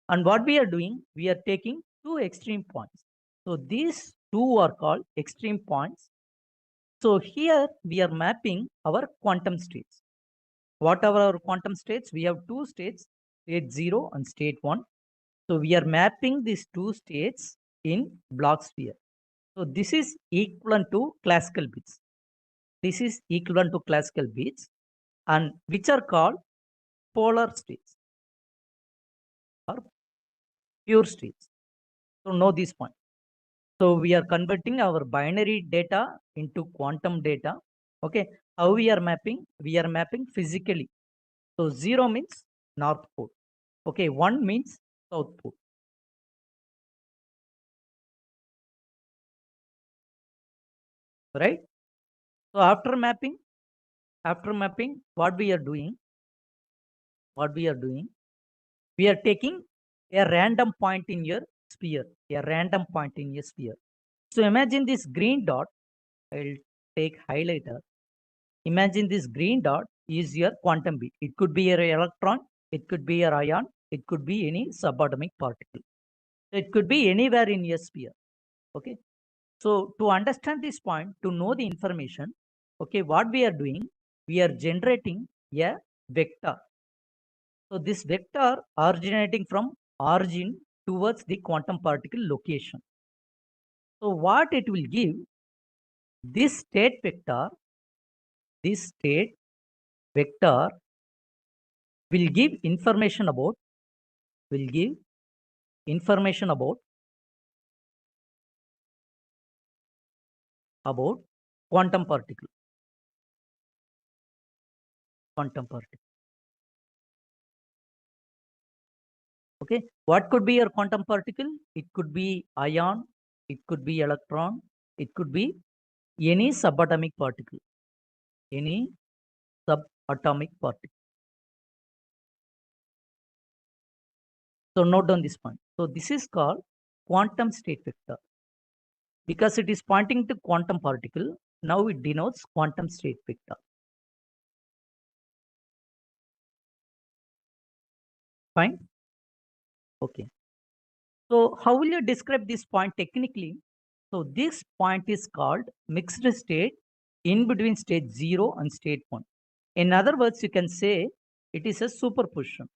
And what we are doing, we are taking 2 extreme points. So these 2 are called extreme points. So here we are mapping our quantum states. What are our quantum states? We have 2 states, state 0 and state 1. So we are mapping these 2 states in block sphere. So this is equivalent to classical bits. This is equivalent to classical bits, and which are called polar states or pure states. So know this point. So we are converting our binary data into quantum data. Okay. How we are mapping? We are mapping physically. So 0 means North Pole. Okay. 1 means South Pole. Right. So after mapping, what we are doing, we are taking a random point in your sphere, So imagine this green dot, I'll take highlighter. Imagine this green dot is your quantum bit. It could be your electron, it could be your ion, it could be any subatomic particle. It could be anywhere in your sphere. Okay. So to understand this point, to know the information, okay, what we are doing, we are generating a vector. So this vector originating from origin towards the quantum particle location. So what it will give, this state vector will give information about quantum particle. Okay, what could be your quantum particle? It could be ion, it could be electron, it could be any subatomic particle. So note down this point. So this is called quantum state vector. Because it is pointing to quantum particle, now it denotes quantum state vector. Fine? Okay. So how will you describe this point technically? So this point is called mixed state in between state 0 and state 1. In other words, you can say it is a superposition.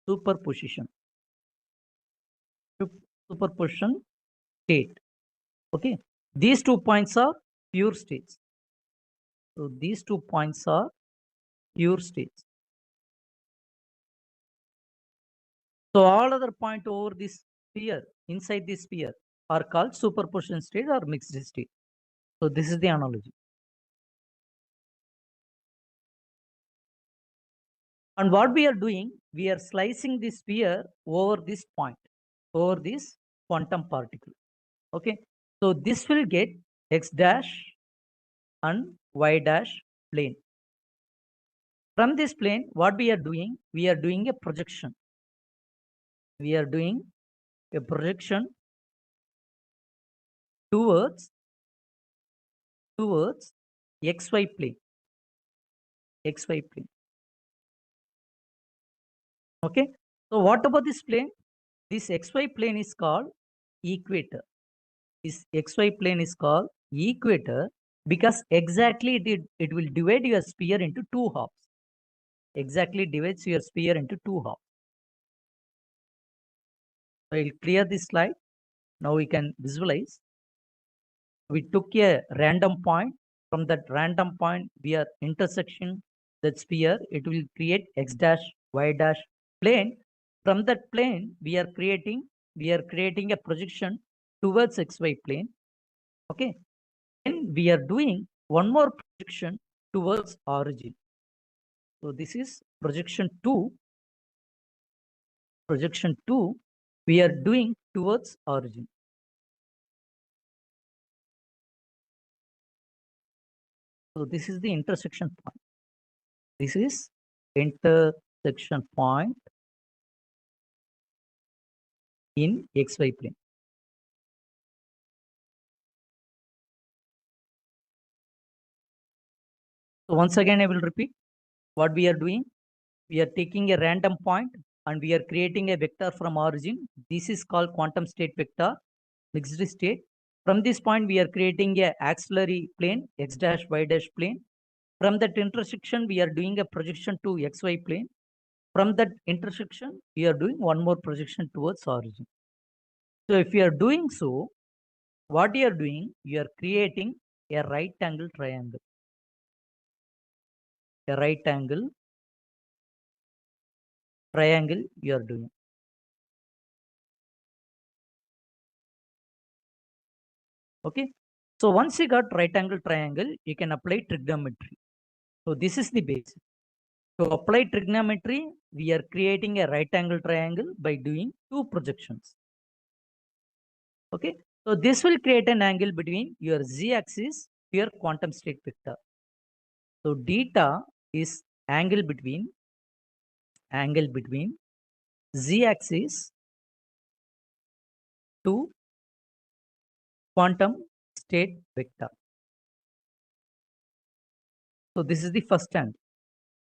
Superposition state. Okay. These 2 points are pure states. So these 2 points are pure states. So all other points over this sphere, inside this sphere, are called superposition state or mixed state. So this is the analogy. And what we are doing, we are slicing this sphere over this point, over this quantum particle. Okay. So this will get x dash and y dash plane. From this plane, what we are doing? We are doing a projection. We are doing a projection towards XY plane. XY plane. Okay. So what about this plane? This XY plane is called equator. This XY plane is called equator because exactly it will divide your sphere into two halves. Exactly divides your sphere into two halves. So I will clear this slide. Now we can visualize. We took a random point. From that random point, we are intersecting that sphere. It will create X dash, Y dash plane. From that plane, we are creating a projection towards XY plane. Okay. Then we are doing one more projection towards origin. So this is projection 2. Projection 2, we are doing towards origin. So this is the intersection point. This is intersection point in XY plane. So once again, I will repeat what we are doing. We are taking a random point and we are creating a vector from origin. This is called quantum state vector, mixed state. From this point, we are creating a auxiliary plane, X dash, Y dash plane. From that intersection, we are doing a projection to XY plane. From that intersection, we are doing one more projection towards origin. So if you are doing so, what you are doing, you are creating a right angle triangle. A right angle triangle you are doing. Okay. So once you got right angle triangle, you can apply trigonometry. So this is the base. To apply trigonometry, we are creating a right angle triangle by doing two projections. Okay. So this will create an angle between your z-axis, your quantum state vector. So theta is angle between z-axis to quantum state vector. So this is the first angle.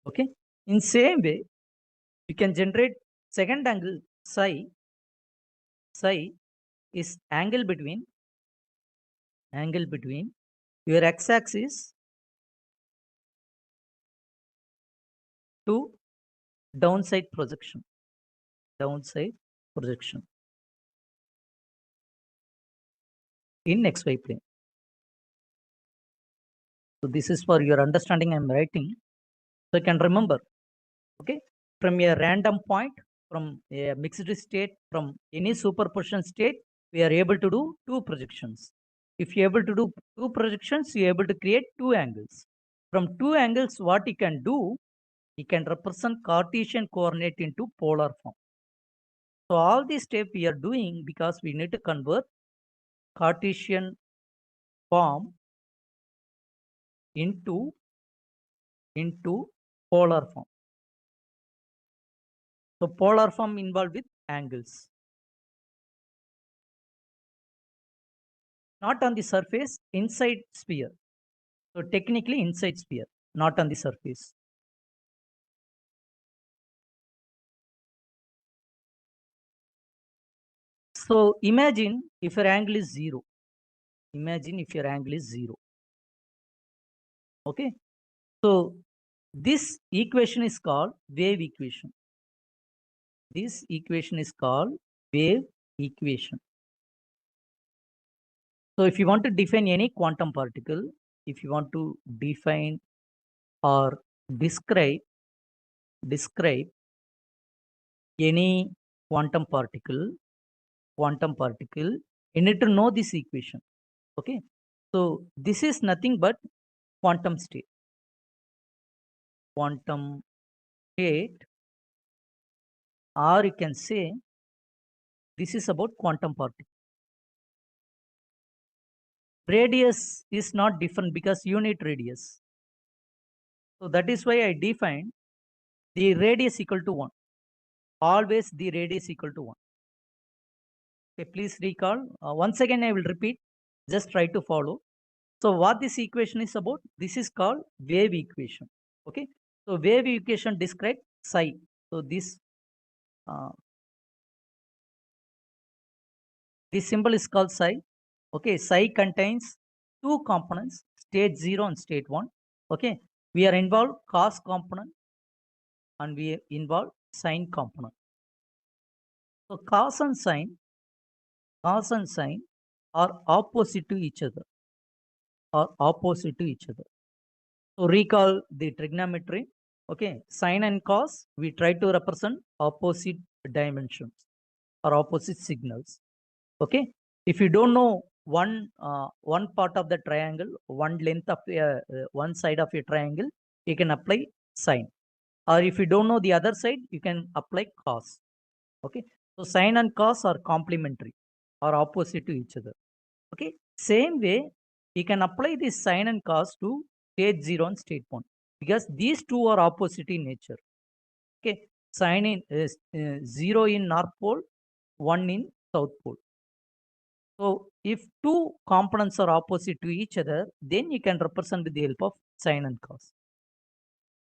Okay. In same way, you can generate second angle psi. Psi is angle between your x-axis to downside projection. Downside projection in xy plane. So this is for your understanding. I am writing. So you can remember. Okay. From a random point, from a mixed state, from any superposition state, we are able to do two projections. If you're able to do two projections, you're able to create two angles. From two angles, what you can do, you can represent Cartesian coordinate into polar form. So all these steps we are doing because we need to convert Cartesian form into polar form. So polar form involved with angles. Not on the surface, inside sphere. So technically inside sphere, not on the surface. So imagine if your angle is 0. Imagine if your angle is 0. Okay. So this equation is called wave equation. This equation is called wave equation. So if you want to define any quantum particle, if you want to define or describe any quantum particle, you need to know this equation. Okay. So this is nothing but quantum state. Quantum state, or you can say this is about quantum particle. Radius is not different because unit radius. So that is why I defined the radius equal to 1. Always the radius equal to 1. Okay, please recall. Once again, I will repeat. Just try to follow. So what this equation is about? This is called wave equation. Okay. So wave equation describes psi. So uh, this symbol is called psi. Okay. Psi contains two components, state 0 and state 1. Okay. We are involved cos component and we involve sine component. So cos and sine are opposite to each other. So recall the trigonometry. Okay, sine and cos, we try to represent opposite dimensions or opposite signals. Okay, if you don't know one part of the triangle, one side of a triangle, you can apply sine. Or if you don't know the other side, you can apply cos. Okay, so sine and cos are complementary or opposite to each other. Okay, same way, we can apply this sine and cos to state 0 and state 1 because these two are opposite in nature. Okay, sine in 0 in north pole, 1 in south pole. So if two components are opposite to each other, then you can represent with the help of sine and cos.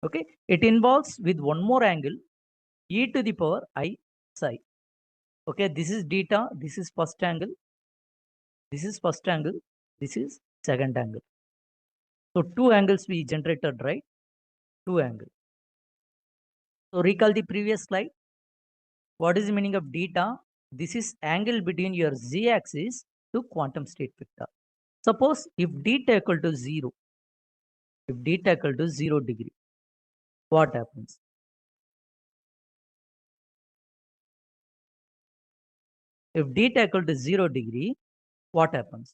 Okay, it involves with one more angle, e to the power I psi. Okay, this is theta, this is first angle, this is first angle, this is second angle. So two angles we generated, right? Two angles. So recall the previous slide. What is the meaning of theta? This is angle between your z-axis to quantum state vector. Suppose if theta equal to 0, if theta equal to 0 degree, what happens? If theta equal to 0 degree, what happens?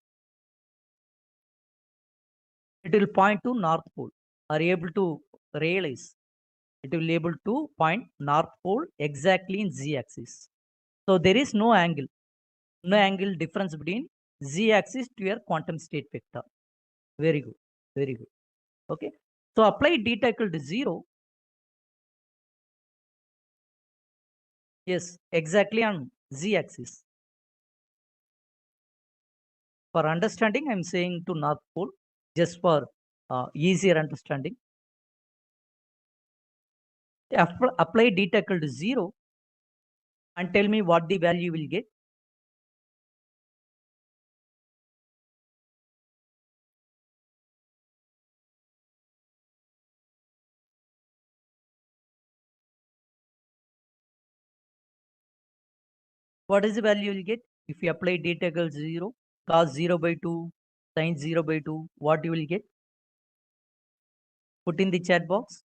It will point to north pole. Are you able to realize? It will be able to point north pole exactly in z-axis. So there is no angle difference between z-axis to your quantum state vector. Very good. Very good. Okay. So apply theta equal to 0. Yes, exactly on z-axis. For understanding, I'm saying to north pole just for easier understanding. Apply theta equal to 0 and tell me what the value you will get. What is the value you will get if you apply theta equal to 0, cos 0 by 2, sin 0 by 2, what you will get? Put in the chat box.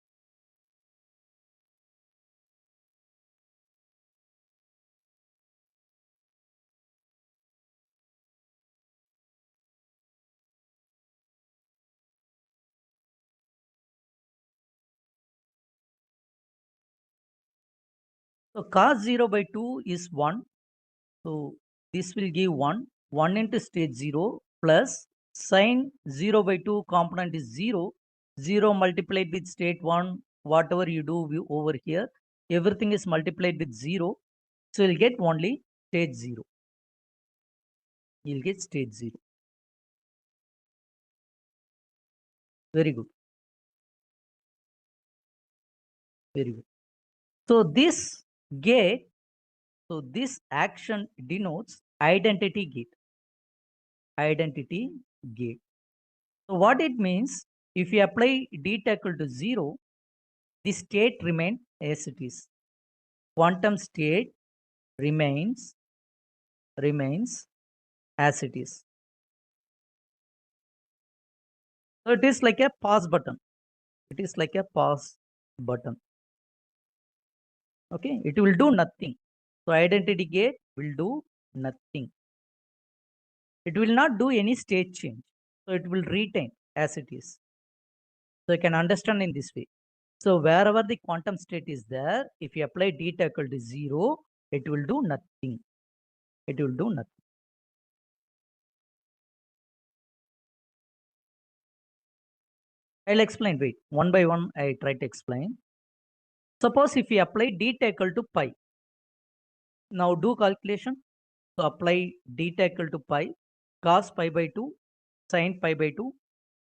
So cos 0 by 2 is 1. So this will give 1. 1 into state 0 plus sin 0 by 2 component is 0. 0 multiplied with state 1. Whatever you do over here, everything is multiplied with 0. So you'll get only state 0. You'll get state 0. Very good. Very good. So this gate, so this action denotes identity gate. Identity gate. So what it means, if you apply theta equal to 0, the state remains as it is. Quantum state remains as it is. So it is like a pause button. It is like a pause button. Okay, it will do nothing. So identity gate will do nothing. It will not do any state change. So it will retain as it is. So you can understand in this way. So wherever the quantum state is there, if you apply theta equal to 0, it will do nothing. It will do nothing. I'll explain. Wait, one by one, I try to explain. Suppose if we apply deta equal to pi. Now do calculation. So apply deta equal to pi, cos pi by 2, sin pi by 2.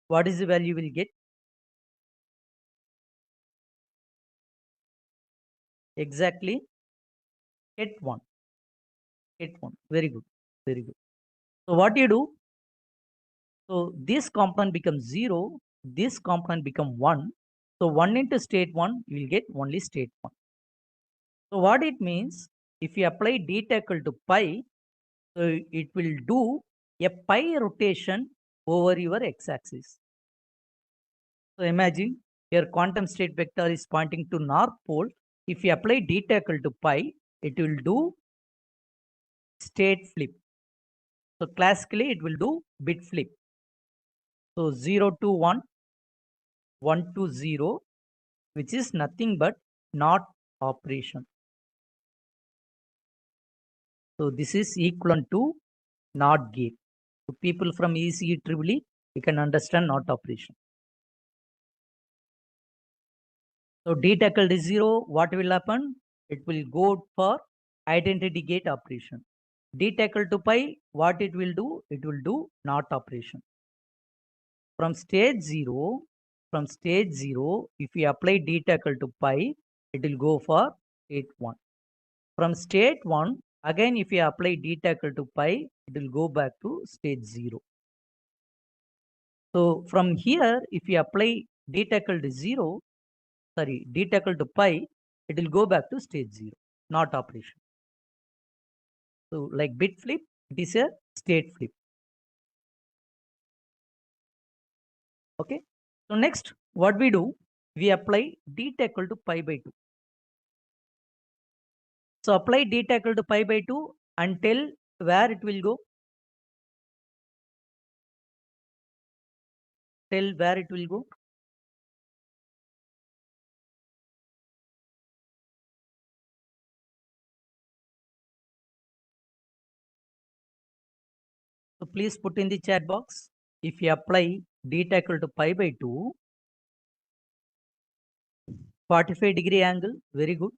What is the value we'll get? Exactly at 1. At 1. Very good. Very good. So what you do? So this component becomes 0. This component become 1. So 1 into state 1, you will get only state 1. So what it means? If you apply deta equal to pi, so it will do a pi rotation over your x-axis. So imagine your quantum state vector is pointing to north pole. If you apply deta equal to pi, it will do state flip. So classically it will do bit flip. So 0 to 1, 1 to 0, which is nothing but not operation. So this is equivalent to not gate. So people from ECE EEE, you can understand not operation. So D tackled is 0, what will happen? It will go for identity gate operation. D tackled to pi, what it will do? It will do not operation. From stage 0, if we apply D tackle to pi, it will go for state 1. From state 1, again if we apply D tackle to pi, it will go back to stage 0. So from here, if we apply D tackle to 0, D tackle to pi, it will go back to stage 0, not operation. So like bit flip, it is a state flip. Okay. So next, what we do, we apply d equal to pi by 2. So apply d equal to pi by 2 until where it will go? Till where it will go? So please put in the chat box. If you apply d equal to pi by 2, 45-degree angle, very good.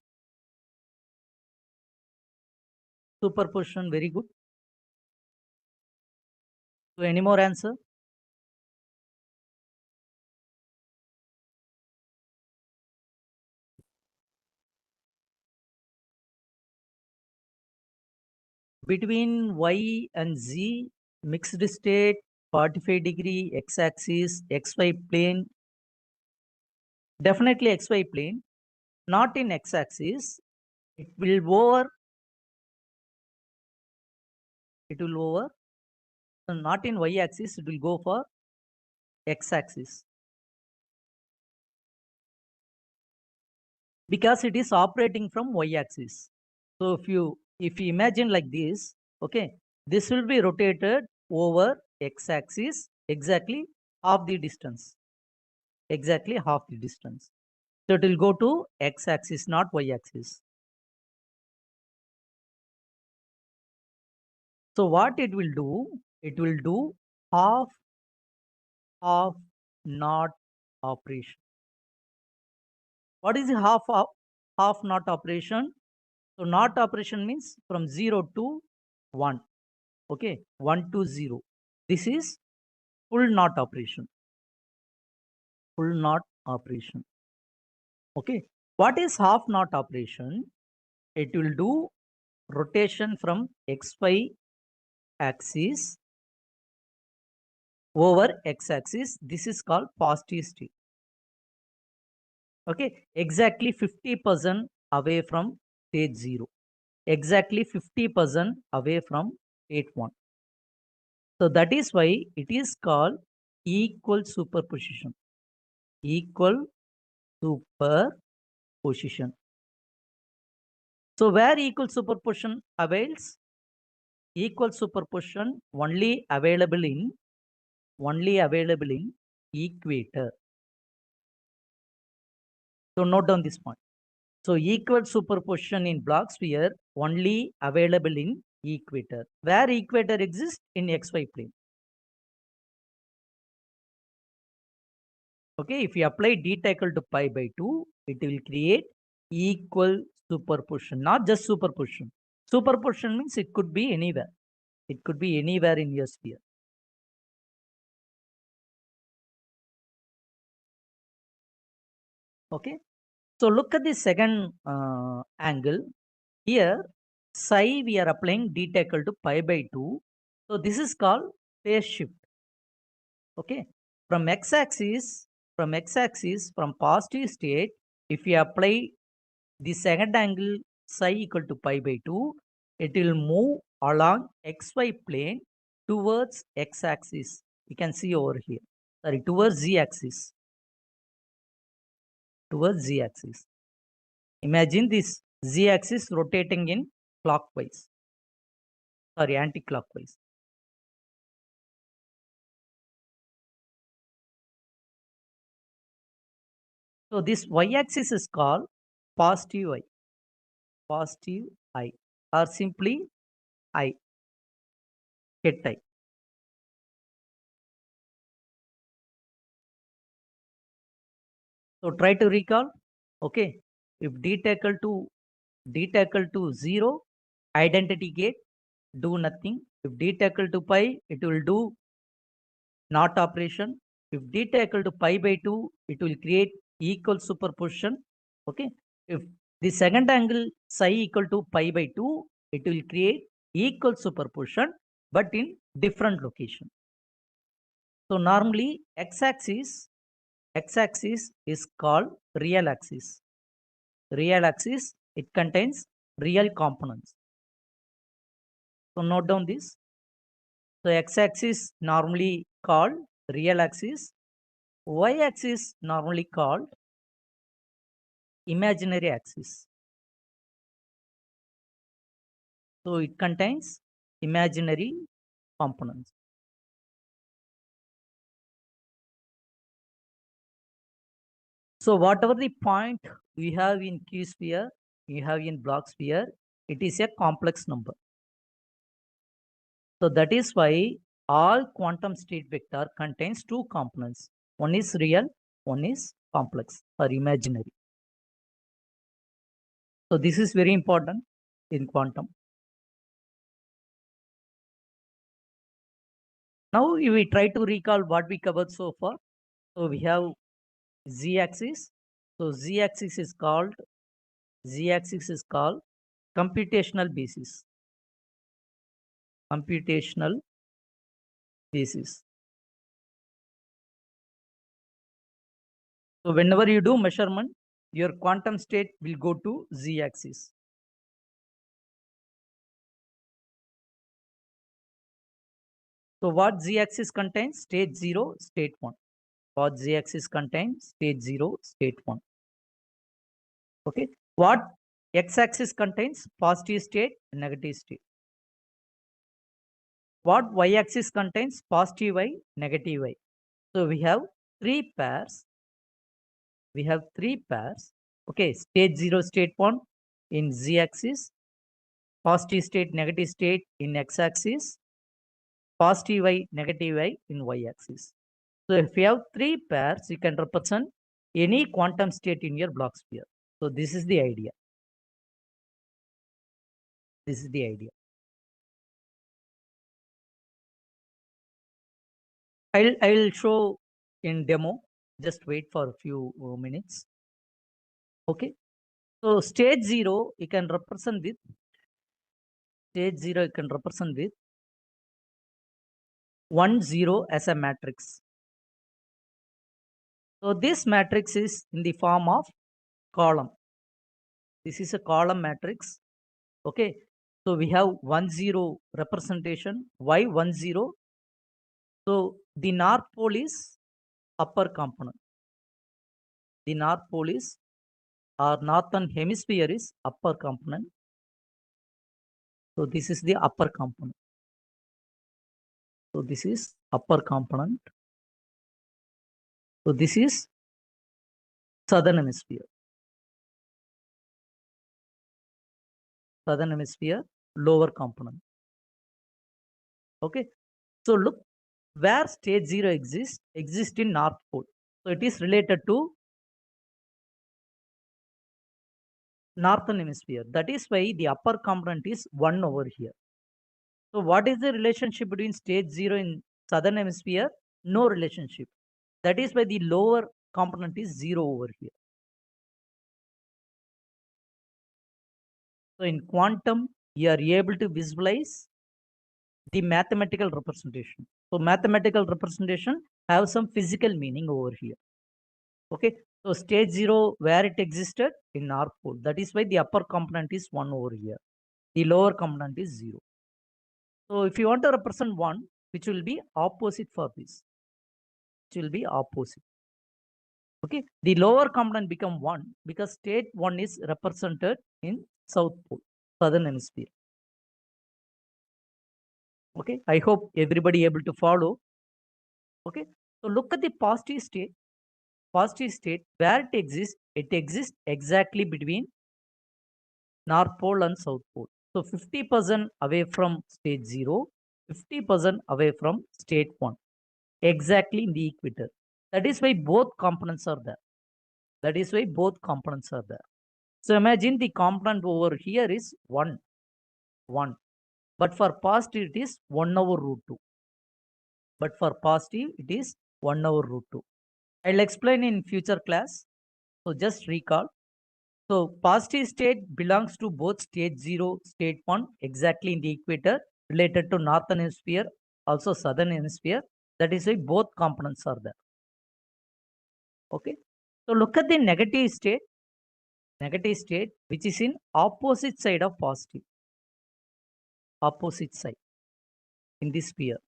Superposition, very good. So any more answer? Between y and z, mixed state, 45-degree, x-axis, xy plane, definitely xy plane, not in x-axis, it will over, so not in y-axis, it will go for x-axis. Because it is operating from y-axis. So if you imagine like this, okay, this will be rotated over x-axis exactly half the distance. Exactly half the distance. So it will go to x-axis, not y-axis. So what it will do? It will do half not operation. What is the half not operation? So not operation means from 0 to 1. Okay, 1 to 0. This is full not operation. Full not operation. Okay, what is half not operation? It will do rotation from xy axis over x-axis. This is called positive state. Okay, exactly 50% away from stage 0. Exactly 50% away from state 1. So that is why it is called equal superposition. Equal superposition. So where equal superposition avails? Equal superposition only available in equator. So note down this point. So equal superposition in block sphere only available in equator. Where equator exists? In xy plane. Okay, if you apply d equal to pi by 2, it will create equal superposition, not just superposition. Superposition means it could be anywhere. It could be anywhere in your sphere. Okay. So look at the second angle. Here, psi we are applying d equal to pi by 2. So this is called phase shift. Okay. From x-axis, from positive state, if you apply the second angle psi equal to pi by 2, it will move along xy plane towards x-axis. You can see over here. Sorry, towards z-axis. Towards z-axis. Imagine this z-axis rotating in clockwise. Sorry, anti-clockwise. So this y-axis is called positive I. Positive I, or simply I, hit I. So try to recall. Okay, if d equal to 0, identity gate, do nothing. If d equal to pi, it will do not operation. If d equal to pi by 2, it will create equal superposition. Okay, if the second angle psi equal to pi by 2, it will create equal superposition, but in different location. So normally x-axis is called real axis. Real axis, it contains real components. So note down this. So x-axis normally called real axis. Y-axis normally called imaginary axis. So it contains imaginary components. So whatever the point we have in Q sphere, you have in block sphere, it is a complex number. So that is why all quantum state vector contains two components. One is real, one is complex or imaginary. So this is very important in quantum. Now we try to recall what we covered so far. So we have z-axis. So z-axis is called computational basis. Computational basis. So whenever you do measurement, your quantum state will go to z-axis. So what z-axis contains? State 0, state 1. What z-axis contains? State 0, state 1. Okay. What x-axis contains? Positive state, negative state. What y-axis contains? Positive y, negative y. So we have three pairs. Okay, state 0, state 1 in z-axis, positive state, negative state in x-axis, positive y, negative y in y-axis. So if you have three pairs, you can represent any quantum state in your block sphere. So this is the idea. This is the idea. I will show in demo. Just wait for a few minutes. Okay. So stage 0, you can represent with 1, 0 as a matrix. So this matrix is in the form of column. This is a column matrix. Okay. So we have 1, 0 representation. Why 1, 0? So the north pole is upper component. The north pole is, or northern hemisphere is upper component. So this is the upper component. So this is upper component. So this is southern hemisphere. Southern hemisphere, lower component. Okay. So look, where state 0 exists in north pole. So it is related to northern hemisphere. That is why the upper component is 1 over here. So what is the relationship between stage 0 in southern hemisphere? No relationship. That is why the lower component is 0 over here. So in quantum, you are able to visualize the mathematical representation. So mathematical representation have some physical meaning over here. Okay. So stage 0, where it existed in North Pole. That is why the upper component is 1 over here. The lower component is 0. So if you want to represent 1, which will be opposite for this, which will be opposite. Okay. The lower component become 1 because state 1 is represented in South Pole, Southern Hemisphere. Okay. I hope everybody able to follow. Okay. So look at the positive state. Positive state, where it exists exactly between North Pole and South Pole. So 50% away from state 0, 50% away from state 1, exactly in the equator. That is why both components are there. That is why both components are there. So imagine the component over here is 1, 1. But for positive, it is 1 over root 2. But for positive, it is 1 over root 2. I'll explain in future class. So just recall. So positive state belongs to both state 0, state 1, exactly in the equator, related to northern hemisphere, also southern hemisphere. That is why both components are there. Okay. So look at the negative state, which is in opposite side of positive, opposite side in this sphere.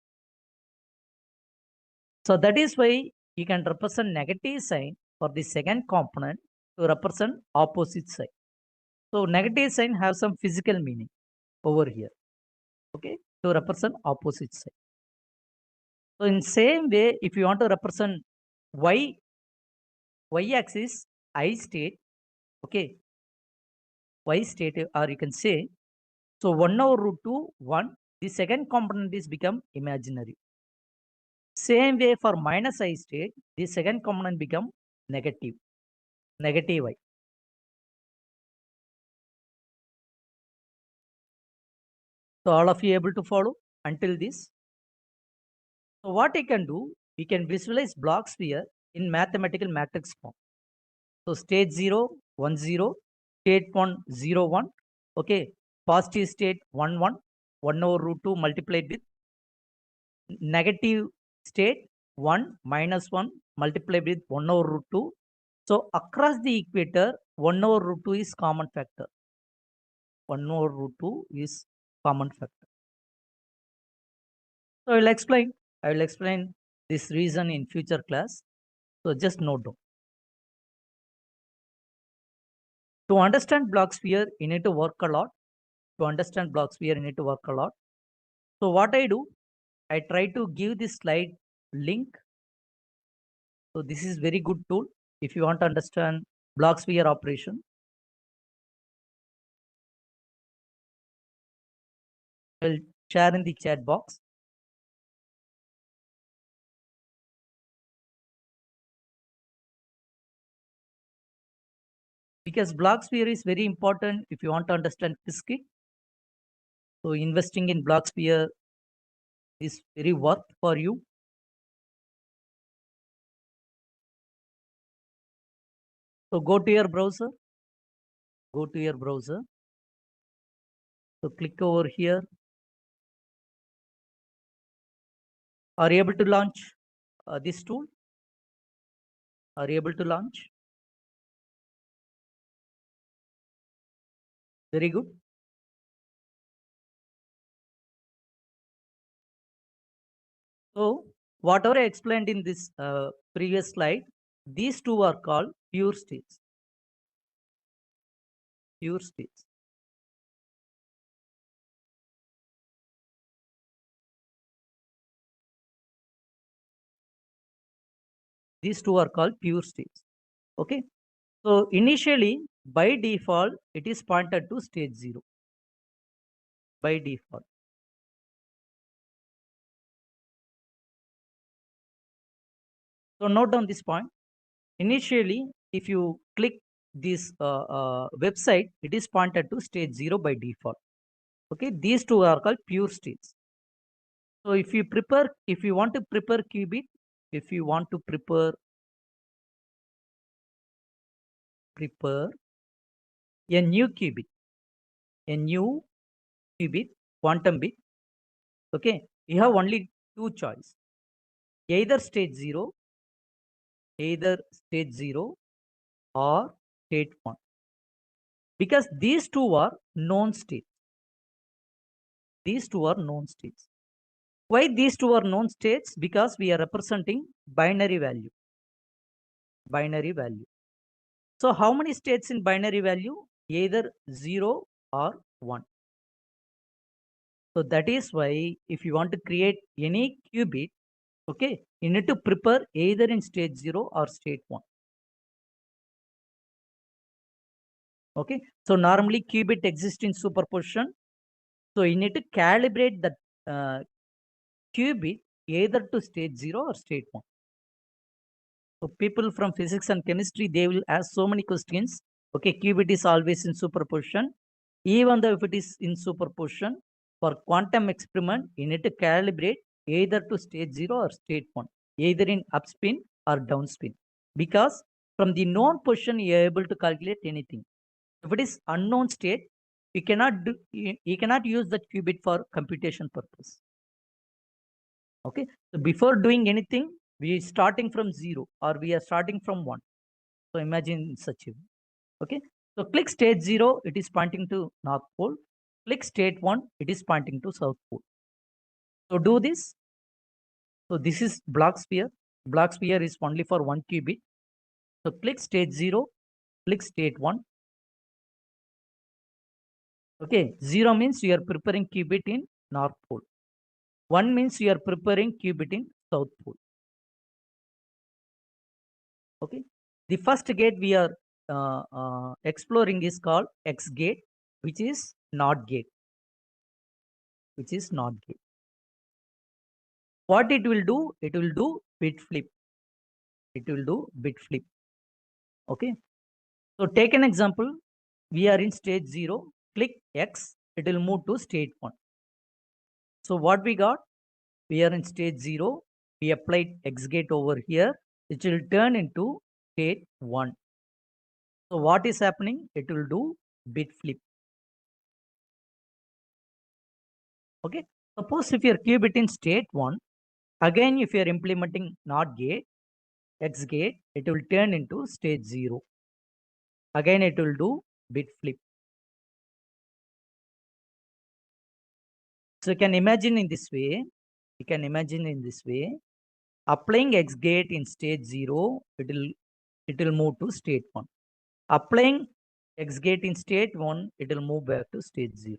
So that is why you can represent negative sign for the second component to represent opposite side. So negative sign have some physical meaning over here. Okay, to represent opposite side. So in same way, if you want to represent y axis I state, okay, y state, or you can say, so 1 over root 2, 1, the second component is become imaginary. Same way for minus I state, the second component become negative, negative y. So all of you able to follow until this? So what I can do, we can visualize block sphere in mathematical matrix form. So state 0, 1, 0, state 1, 0, 1. Okay. Positive state 1, 1, 1 over root 2 multiplied with negative state 1 minus 1 multiplied with 1 over root 2. So across the equator, 1 over root 2 is common factor. 1 over root 2 is common factor. So I will explain this reason in future class. So just note down. To understand block sphere, you need to work a lot. To understand block sphere, you need to work a lot. So what I do, I try to give this slide link. So this is very good tool if you want to understand block sphere operation. I'll share in the chat box. Because block sphere is very important if you want to understand APSCHE. So investing in block sphere is very worth for you. So go to your browser. Go to your browser. So click over here. Are you able to launch this tool? Are you able to launch? Very good. So whatever I explained in this previous slide, these two are called pure states. Pure states. These two are called pure states. Okay. So initially, by default, it is pointed to stage 0. By default. So note down this point. Initially, if you click this website, it is pointed to stage 0 by default. Okay, these two are called pure states. So if you want to prepare qubit, if you want to prepare a new qubit, quantum bit, okay, you have only two choice, either stage 0 or state 1, because these two are known states. Why these two are known states? Because we are representing binary value. So how many states in binary value? Either 0 or 1. So that is why if you want to create any qubit, okay, you need to prepare either in stage 0 or state 1. Okay, so normally qubit exists in superposition. So you need to calibrate the qubit either to stage 0 or state 1. So people from physics and chemistry, they will ask so many questions. Okay, qubit is always in superposition. Even though if it is in superposition, for quantum experiment, you need to calibrate either to stage 0 or state 1, either in upspin or downspin. Because from the known position, you are able to calculate anything. If it is unknown state, you cannot use that qubit for computation purpose. Okay, so before doing anything, we are starting from 0 or we are starting from 1. So imagine such a, okay. So click stage 0, it is pointing to North Pole. Click state 1, it is pointing to South Pole. So do this. So this is block sphere. Block sphere is only for 1 qubit. So click stage 0, click state 1. Okay, 0 means you are preparing qubit in North Pole. 1 means you are preparing qubit in South Pole. Okay, the first gate we are exploring is called X gate, which is NOT gate. What it will do? It will do bit flip. Okay, so take an example. We are in stage 0. Click X. It will move to state 1. So what we got? We are in stage 0. We applied X gate over here. It will turn into state 1. So what is happening? It will do bit flip. Okay. Suppose if your qubit in state 1, again if you are implementing NOT gate, X gate, it will turn into stage 0. Again it will do bit flip. So you can imagine in this way, applying X gate in stage 0, it will move to state 1. Applying X gate in state 1, it will move back to stage 0.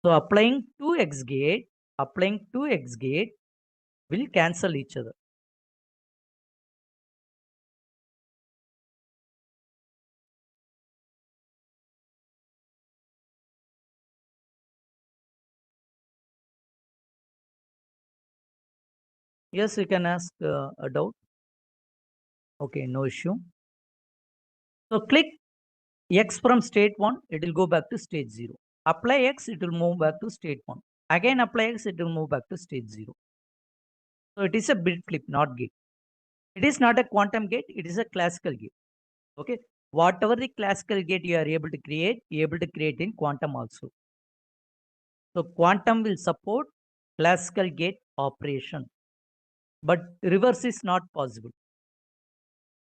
So applying 2X gate will cancel each other. Yes, you can ask a doubt. Okay, no issue. So click X from state 1, it will go back to stage 0. Apply X, it will move back to state 1. Again apply X, it will move back to stage 0. So it is a bit flip, not gate. It is not a quantum gate, it is a classical gate. Okay. Whatever the classical gate you are able to create, you are able to create in quantum also. So quantum will support classical gate operation, but reverse is not possible.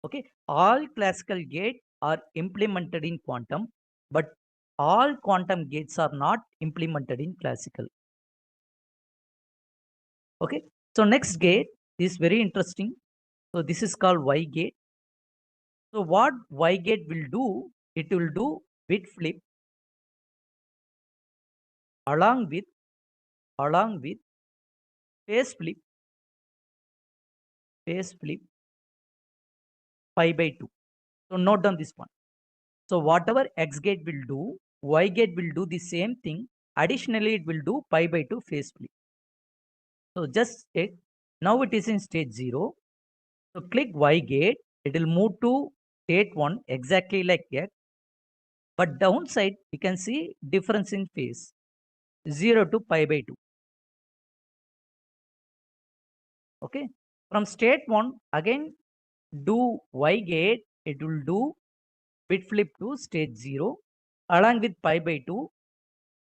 Okay, all classical gates are implemented in quantum, but all quantum gates are not implemented in classical. Okay, so next gate is very interesting. So this is called Y gate. So what Y gate will do? It will do bit flip along with phase flip pi by 2. So note down this one. So whatever X gate will do, Y gate will do the same thing. Additionally, it will do pi by 2 phase flip. So just now it is in stage 0. So click Y gate. It will move to state 1 exactly like X, but downside we can see difference in phase 0 to pi by 2. Okay, from state 1 again do Y gate, it will do bit flip to state 0 along with pi by 2.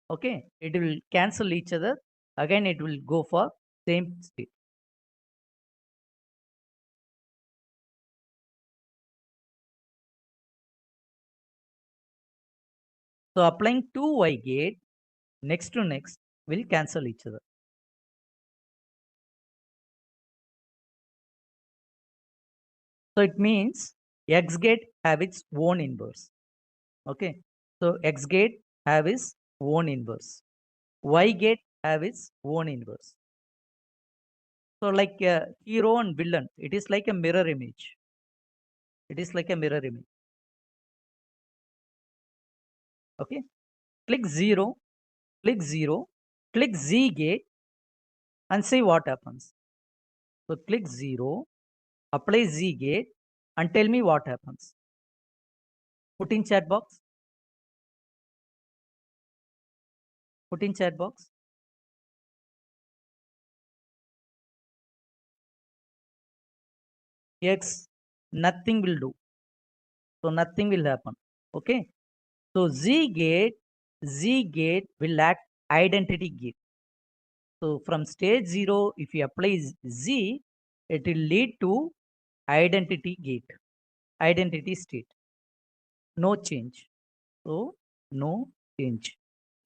Okay, it will cancel each other, again it will go for same state. So applying 2Y gate next to next will cancel each other. So it means X gate have its own inverse. Okay, so X gate have its own inverse. Y gate have its own inverse. So like a hero and villain, it is like a mirror image. It is like a mirror image. Okay, click 0, click 0, click Z gate and see what happens. So click 0, apply Z gate and tell me what happens. Put in chat box. Put in chat box. X, nothing will do. So nothing will happen. Okay. So Z gate will act identity gate. So from stage 0, if you apply Z, it will lead to identity gate, identity state. No change. So no change.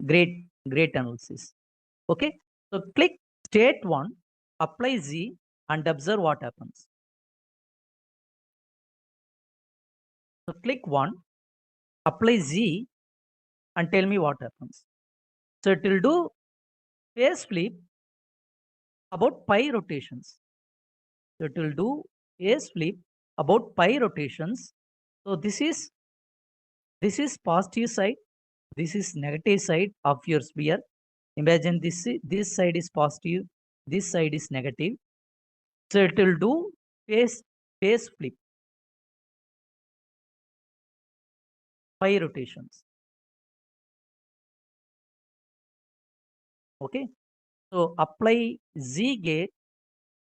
Great, great analysis. Okay. So click state 1, apply Z and observe what happens. So click 1, apply Z and tell me what happens. So it will do phase flip about pi rotations. So it will do phase flip about pi rotations. So this is positive side, this is negative side of your sphere. Imagine this side is positive, this side is negative. So it will do phase flip pi rotations. Okay. So apply Z gate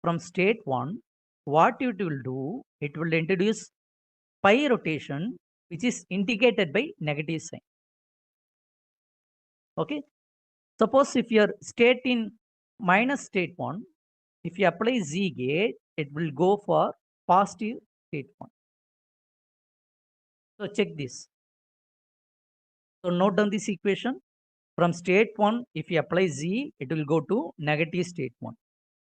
from state 1. What it will do, it will introduce pi rotation, which is indicated by negative sign. Okay. Suppose if your state in minus state 1, if you apply Z gate, it will go for positive state 1. So check this. So note down this equation. From state 1, if you apply Z, it will go to negative state 1.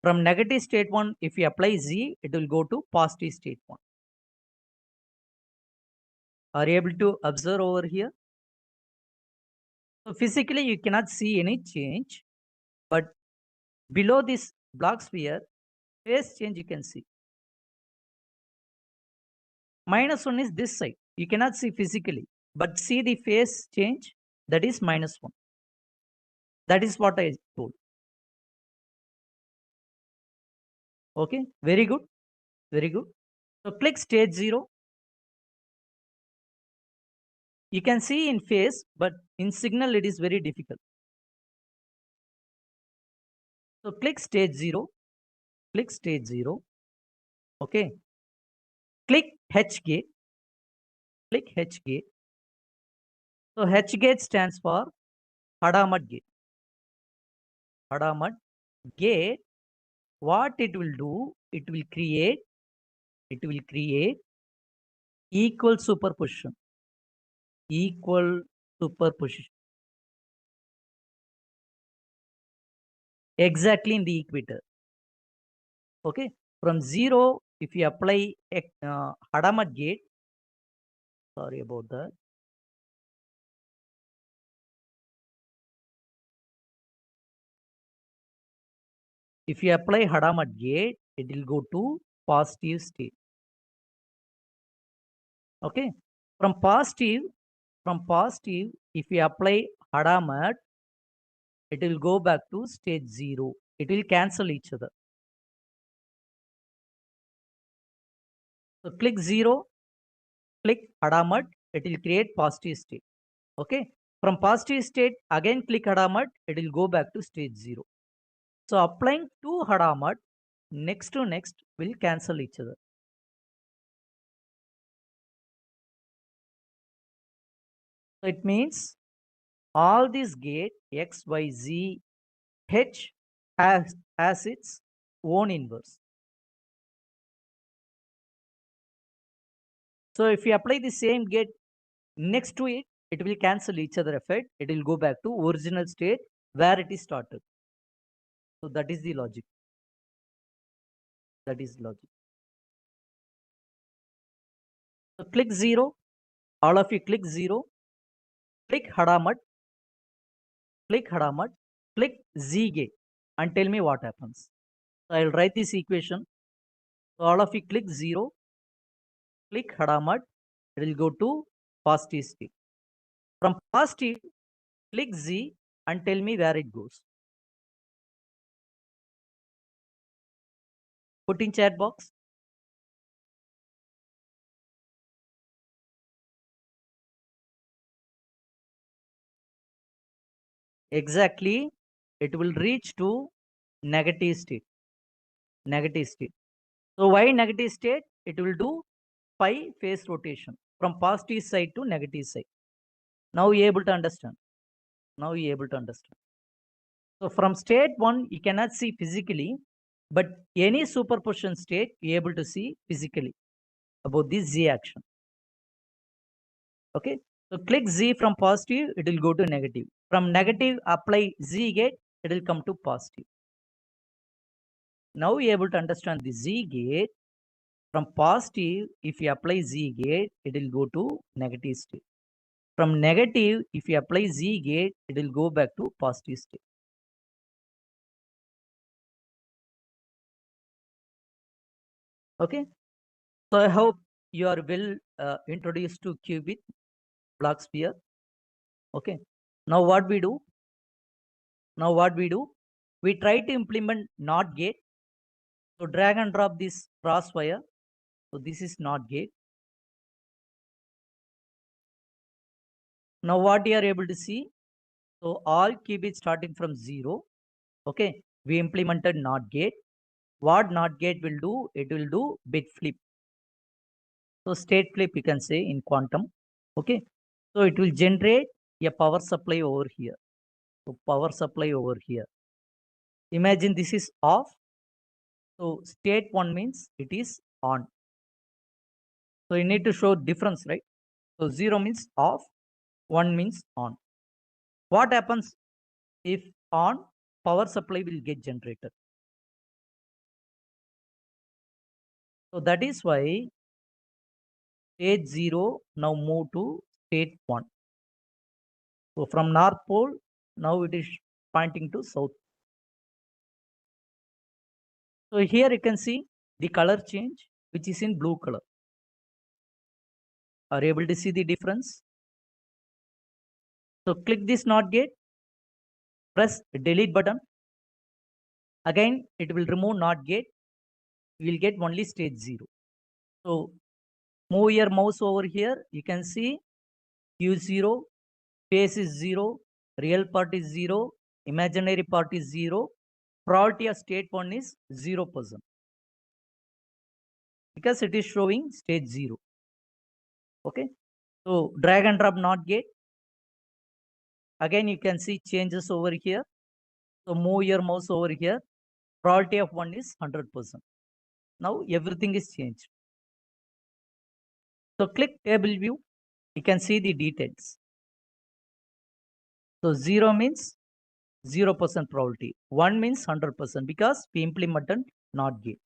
From negative state 1, if you apply Z, it will go to positive state 1. Are you able to observe over here? So physically, you cannot see any change, but below this block sphere, phase change you can see. Minus 1 is this side. You cannot see physically, but see the phase change, that is minus 1. That is what I told. Okay, very good. Very good. So click stage 0. You can see in phase, but in signal it is very difficult. So click stage 0. Click stage 0. Okay. Click H gate. Click H gate. So H gate stands for Hadamard gate. Hadamard gate. What it will do? It will create equal superposition. Equal superposition. Exactly in the equator. Okay. From 0, if you apply Hadamard gate, sorry about that. If you apply Hadamard gate, it will go to positive state. Okay. From positive, if you apply Hadamard, it will go back to stage 0. It will cancel each other. So click 0, click Hadamat, it will create positive state. Okay. From positive state, again click Hadamat, it will go back to stage 0. So applying to Hadamat, next to next will cancel each other. So it means all these gate X, Y, Z, H has its own inverse. So if you apply the same gate next to it, it will cancel each other effect. It will go back to original state where it is started. So that is the logic. That is logic. So click 0. All of you click 0. Click Hadamat. Click Hadamat. Click Z gate and tell me what happens. So I will write this equation. So all of you click 0. Click Hadamat. It will go to positive state. From positive, click Z and tell me where it goes. Put in chat box. Exactly, it will reach to negative state. Negative state. So why negative state? It will do pi phase rotation from positive side to negative side. Now you able to understand. Now you able to understand. So from state 1, you cannot see physically, but any superposition state you able to see physically about this Z action. Okay. So click Z from positive, it will go to negative. From negative, apply Z gate, it will come to positive. Now you able to understand the Z gate. From positive, if you apply Z gate, it will go to negative state. From negative, if you apply Z gate, it will go back to positive state. Okay. So I hope you are well introduced to qubit block sphere. Okay. Now what we do? Now what we do? We try to implement NOT gate. So drag and drop this cross wire. So this is NOT gate. Now what you are able to see? So all qubits starting from 0. Okay. We implemented NOT gate. What NOT gate will do? It will do bit flip. So state flip you can say in quantum. Okay. So it will generate a power supply over here. So power supply over here. Imagine this is off. So state 1 means it is on. So you need to show difference, right? So 0 means off, 1 means on. What happens if on? Power supply will get generated. So that is why state 0 now move to state 1. So from North Pole, now it is pointing to South. So here you can see the color change, which is in blue color. Are you able to see the difference? So click this NOT gate, press delete button. Again, it will remove NOT gate. You will get only stage 0. So move your mouse over here. You can see Q0, phase is 0, real part is 0, imaginary part is 0. Probability of state 1 is 0%. Because it is showing stage 0. Okay. So drag and drop NOT gate. Again, you can see changes over here. So move your mouse over here. Probability of 1 is 100%. Now everything is changed. So click table view. You can see the details. So 0 means 0% probability. 1 means 100% because we implemented NOT gate.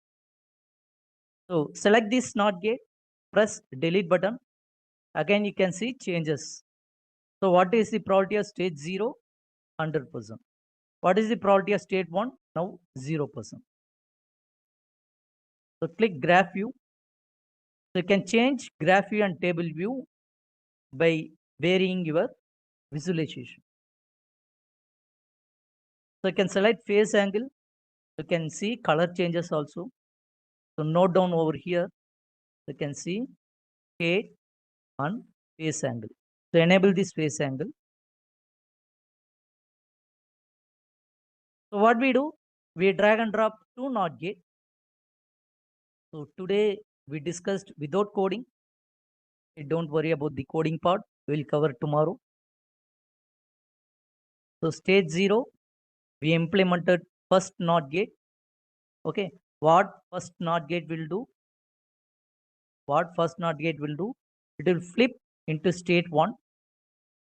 So select this NOT gate, press delete button. Again, you can see changes. So what is the probability of stage 0? 100%. What is the probability of state 1? Now 0%. So click graph view. So you can change graph view and table view by varying your visualization. So you can select phase angle. You can see color changes also. So note down over here. You can see state on face angle. So enable this face angle. So what we do? We drag and drop two NOT gate. So today we discussed without coding. Don't worry about the coding part. We'll cover tomorrow. So stage 0, we implemented first NOT gate. Okay, what first NOT gate will do? What first NOT gate will do? It will flip into state 1.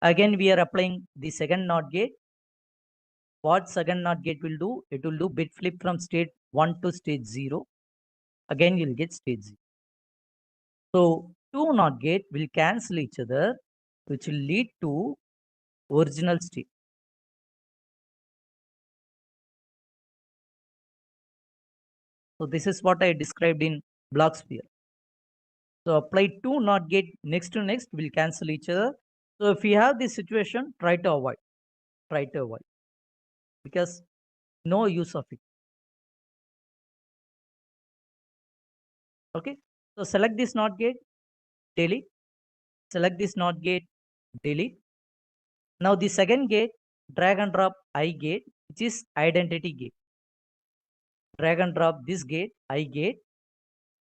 Again, we are applying the second NOT gate. What second NOT gate will do? It will do bit flip from state 1 to state 0. Again, you'll get state 0. So two NOT gate will cancel each other, which will lead to original state. So this is what I described in block sphere. So apply two NOT gate next to next will cancel each other. So if you have this situation, try to avoid. Try to avoid. Because no use of it. Okay. So select this NOT gate, delete. Select this NOT gate, delete. Now the second gate, drag and drop I gate, which is identity gate. Drag and drop this gate, I gate,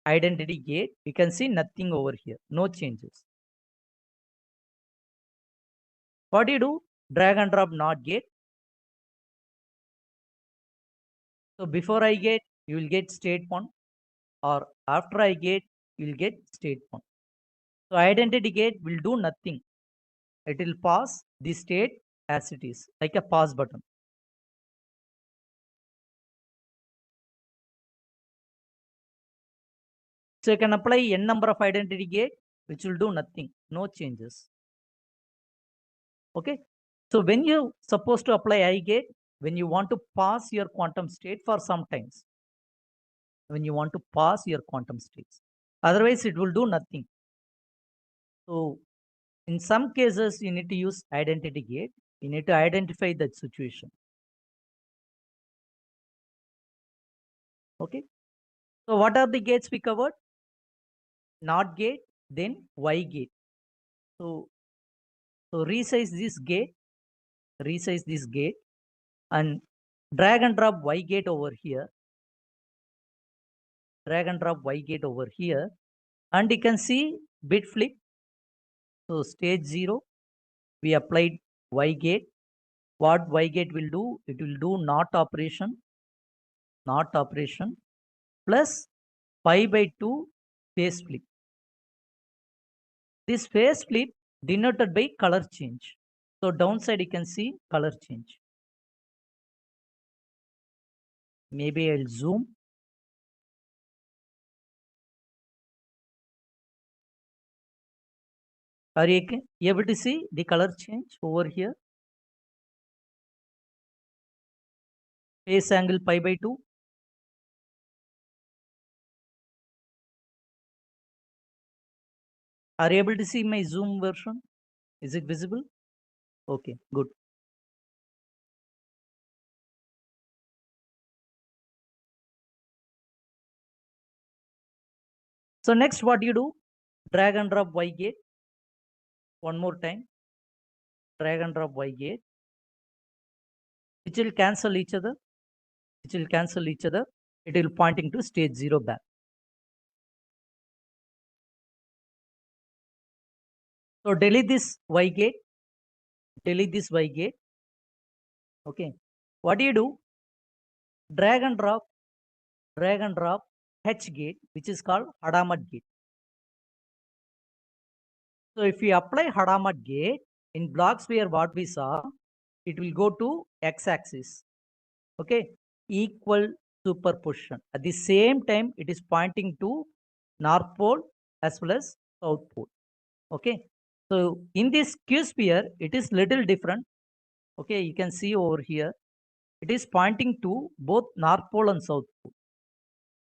identity gate. You can see nothing over here, no changes. What do you do? Drag and drop NOT gate. So before I gate, you will get state 1, or after I gate, you will get state 1. So identity gate will do nothing. It will pass the state as it is, like a pause button. So you can apply n number of identity gate, which will do nothing, no changes. Okay. So when you supposed to apply I gate, when you want to pass your quantum state for some times, when you want to pass your quantum states, otherwise it will do nothing. So in some cases, you need to use identity gate. You need to identify that situation. Okay. So what are the gates we covered? NOT gate, then Y gate. So resize this gate, and drag and drop Y gate over here. Drag and drop Y gate over here, and you can see bit flip. So stage 0, we applied Y gate. What Y gate will do? It will do NOT operation plus pi by 2 phase flip. This phase flip denoted by color change. So downside you can see color change. Maybe I'll zoom. Are you able to see the color change over here? Phase angle pi by 2. Are you able to see my zoom version? Is it visible? Okay, good. So next what you do? Drag and drop Y gate. One more time. Drag and drop Y gate. Which will cancel each other. It will pointing to stage 0 back. So delete this Y gate. Okay. What do you do? Drag and drop H gate, which is called Hadamard gate. So if we apply Hadamard gate in block sphere, what we saw, it will go to x-axis. Okay. Equal superposition. At the same time, it is pointing to North Pole as well as South Pole. Okay. So in this Q sphere, it is little different. Okay. You can see over here, it is pointing to both North Pole and South Pole.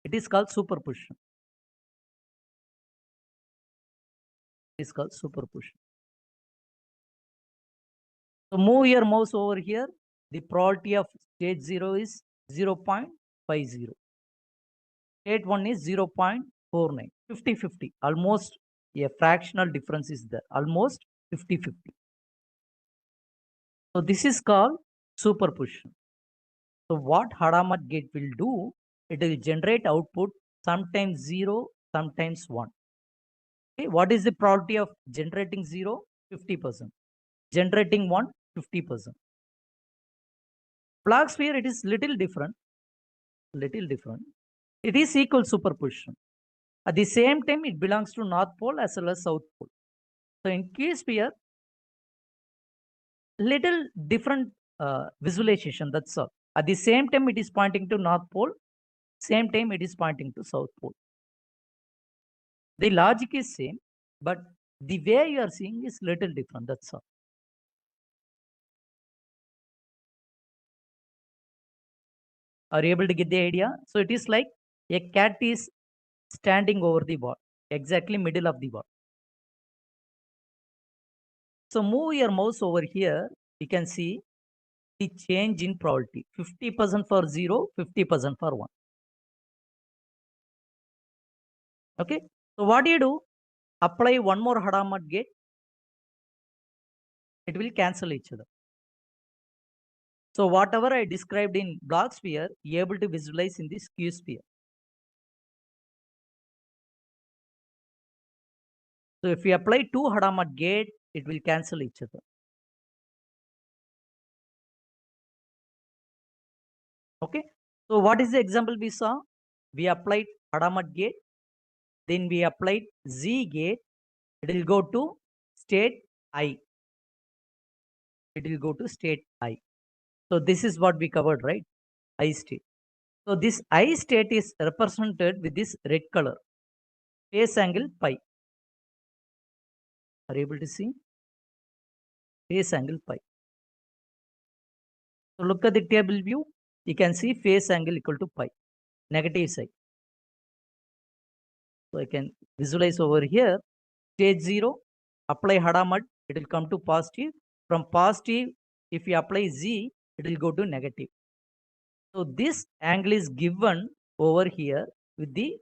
It is called superposition. So move your mouse over here. The probability of stage 0 is 0.50. State 1 is 0.49. 50-50. Almost a fractional difference is there, almost 50-50. So this is called superposition. So what Hadamard gate will do, it will generate output sometimes 0, sometimes 1. Okay, what is the probability of generating 0? 50%. Generating 1, 50%. Block sphere, it is little different. It is equal superposition. At the same time, it belongs to North Pole as well as South Pole. So in Q sphere, little different visualization, that's all. At the same time, it is pointing to North Pole. Same time, it is pointing to South Pole. The logic is same, but the way you are seeing is little different, that's all. Are you able to get the idea? So it is like a cat is standing over the wall, exactly middle of the wall. So move your mouse over here, you can see the change in probability, 50% for 0, 50% for 1. Okay, so what do you do? Apply one more Hadamard gate, it will cancel each other. So whatever I described in block sphere, you're able to visualize in this Q sphere. So if we apply two Hadamard gate, it will cancel each other. Okay, so what is the example we saw? We applied Hadamard gate, then we applied Z gate, it will go to state I. It will go to state I. So this is what we covered, right? I state. So this I state is represented with this red color, phase angle pi. Are you able to see? Phase angle pi. So look at the table view. You can see phase angle equal to pi, negative side. So I can visualize over here, stage 0, apply Hadamard, it will come to positive. From positive, if you apply Z, it will go to negative. So this angle is given over here with the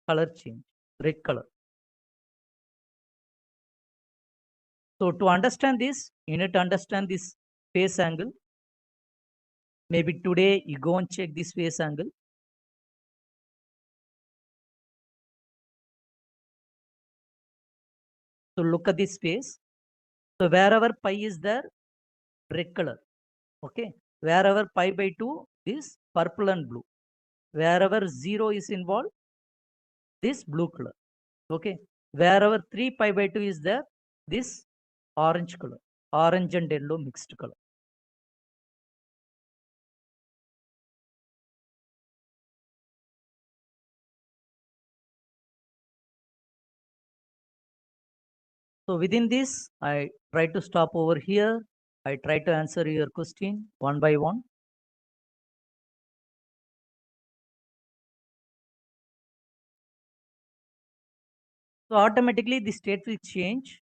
color change, red color. So to understand this, you need to understand this phase angle. Maybe today you go and check this phase angle. So look at this phase. So wherever pi is there, red color. Okay. Wherever pi by 2 is purple and blue. Wherever 0 is involved, this blue color. Okay. Wherever 3 pi by 2 is there, this orange color. Orange and yellow mixed color. So within this, I try to stop over here. I try to answer your question one by one. So automatically the state will change.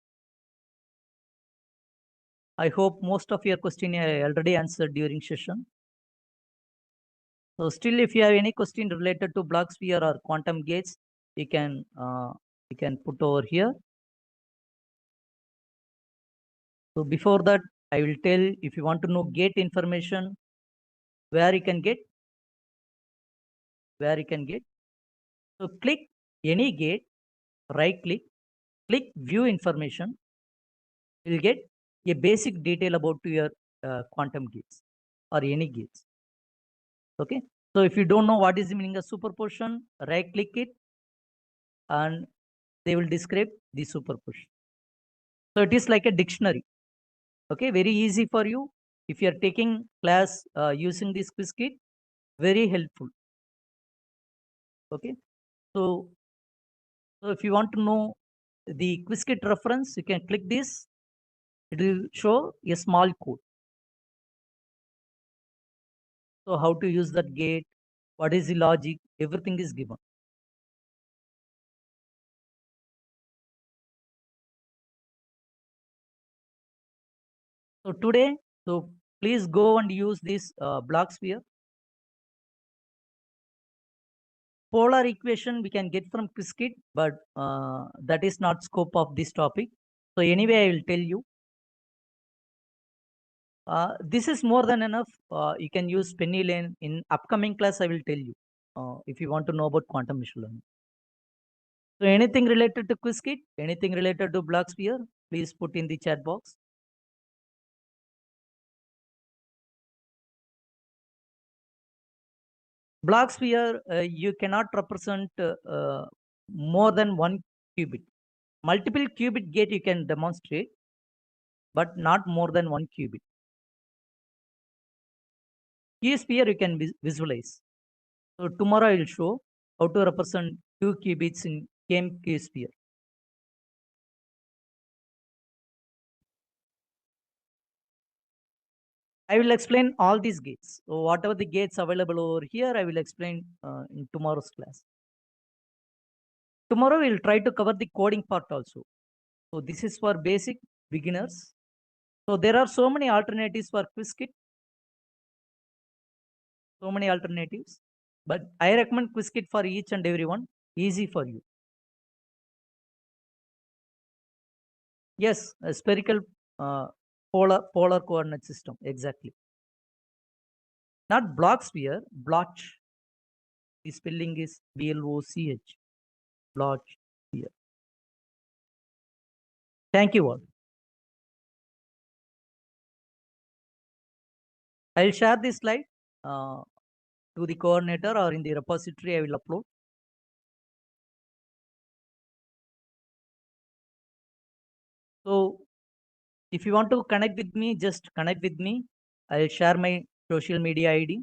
I hope most of your question I already answered during session. So still, if you have any question related to block sphere or quantum gates, you can put over here. So before that, I will tell if you want to know gate information, where you can get. So click any gate, right click view information. You will get a basic detail about your quantum gates or any gates. Okay. So if you don't know what is the meaning of superposition, right click it and they will describe the superposition. So it is like a dictionary. Okay, very easy for you. If you are taking class using this quiz kit, very helpful. Okay, so if you want to know the quiz kit reference, you can click this. It will show a small code. So how to use that gate, what is the logic, everything is given. So today, so please go and use this block sphere. Polar equation we can get from Qiskit, but that is not scope of this topic. So anyway, I will tell you. This is more than enough. You can use penny lane. In upcoming class, I will tell you if you want to know about quantum machine learning. So anything related to Qiskit, anything related to block sphere, please put in the chat box. Block sphere, you cannot represent more than one qubit. Multiple qubit gate you can demonstrate, but not more than one qubit. Q sphere you can visualize. So tomorrow I will show how to represent 2 qubits in Q sphere. I will explain all these gates. So whatever the gates available over here, I will explain in tomorrow's class. Tomorrow we will try to cover the coding part also. So this is for basic beginners. So there are so many alternatives for Qiskit. So many alternatives. But I recommend Qiskit for each and everyone. Easy for you. Yes, a spherical polar coordinate system. Exactly. Not block sphere, blotch. The spelling is BLOCH. Blotch sphere. Thank you all. I will share this slide to the coordinator or in the repository. I will upload. So if you want to connect with me, just connect with me. I will share my social media ID.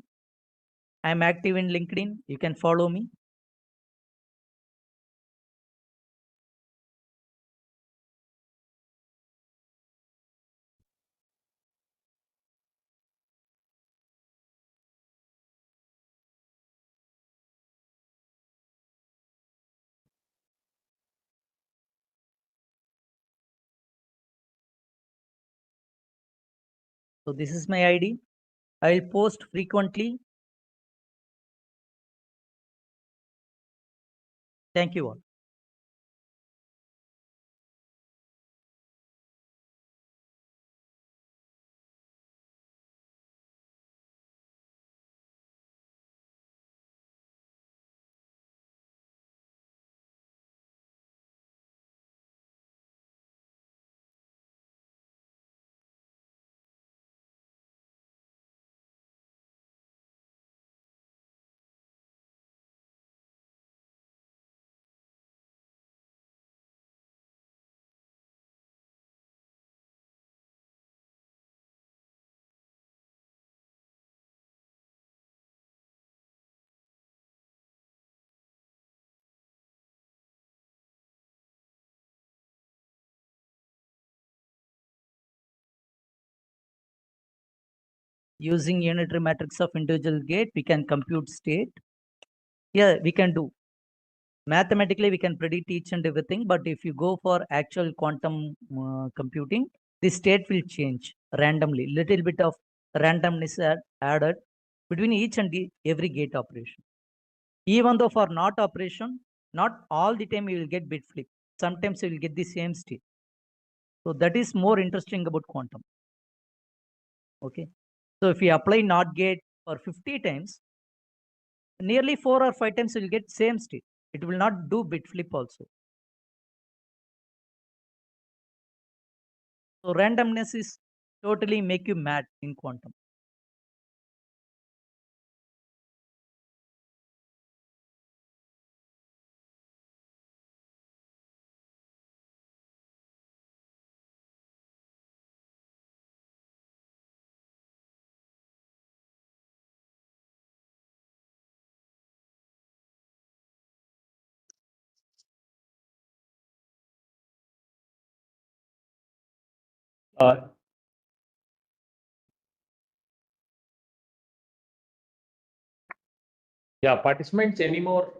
I am active in LinkedIn. You can follow me. So this is my ID. I will post frequently. Thank you all. Using unitary matrix of individual gate, we can compute state. Yeah, we can do. Mathematically, we can predict each and everything. But if you go for actual quantum computing, the state will change randomly. Little bit of randomness added between each and every gate operation. Even though for not operation, not all the time you will get bit flip. Sometimes you will get the same state. So that is more interesting about quantum. Okay. So if you apply NOT gate for 50 times, nearly 4 or 5 times you will get same state. It will not do bit flip also. So randomness is totally make you mad in quantum. Uh, yeah, participants, any more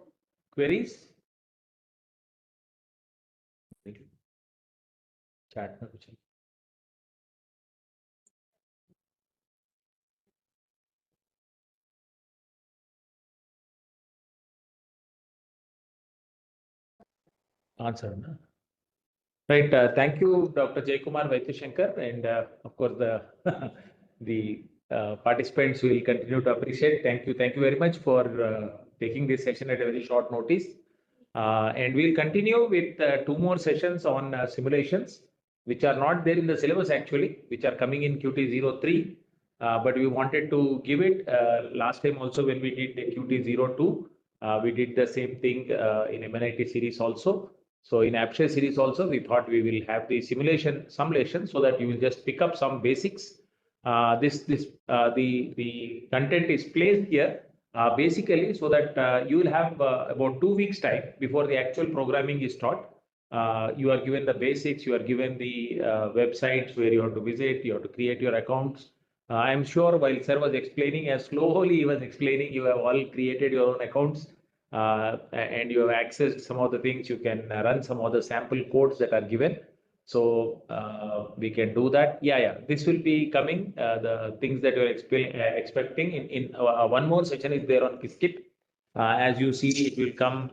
queries? Chat में कुछ answered. No? Right. Thank you, Dr. Jaykumar Vaidyanathan, and of course the participants will continue to appreciate. Thank you very much for taking this session at a very short notice. And we'll continue with two more sessions on simulations, which are not there in the syllabus actually, which are coming in QT03. But we wanted to give it last time also when we did the QT02. We did the same thing in MNIT series also. So in APSCHE series also, we thought we will have the simulation so that you will just pick up some basics. The content is placed here basically so that you will have about 2 weeks time before the actual programming is taught. You are given the basics, you are given the websites where you have to visit, you have to create your accounts. I'm sure while sir was explaining, as slowly he was explaining, you have all created your own accounts and you have accessed some of the things. You can run some of the sample codes that are given. So we can do that. Yeah. This will be coming. The things that you're expecting in one more session is there on Qiskit. As you see, it will come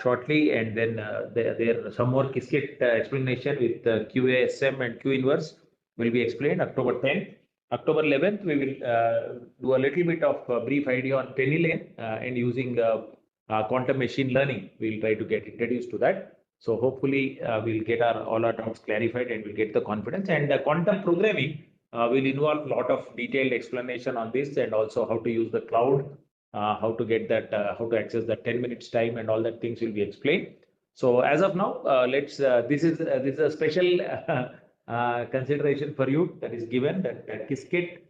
shortly, and then there some more Qiskit explanation with QASM and Q inverse will be explained October 10th. October 11th, we will do a little bit of brief idea on penny lane and using quantum machine learning. We'll try to get introduced to that. So hopefully we'll get all our doubts clarified and we'll get the confidence. And quantum programming will involve a lot of detailed explanation on this and also how to use the cloud, how to get that, how to access that 10 minutes time and all that things will be explained. So as of now, this is a special consideration for you that is given that Qiskit,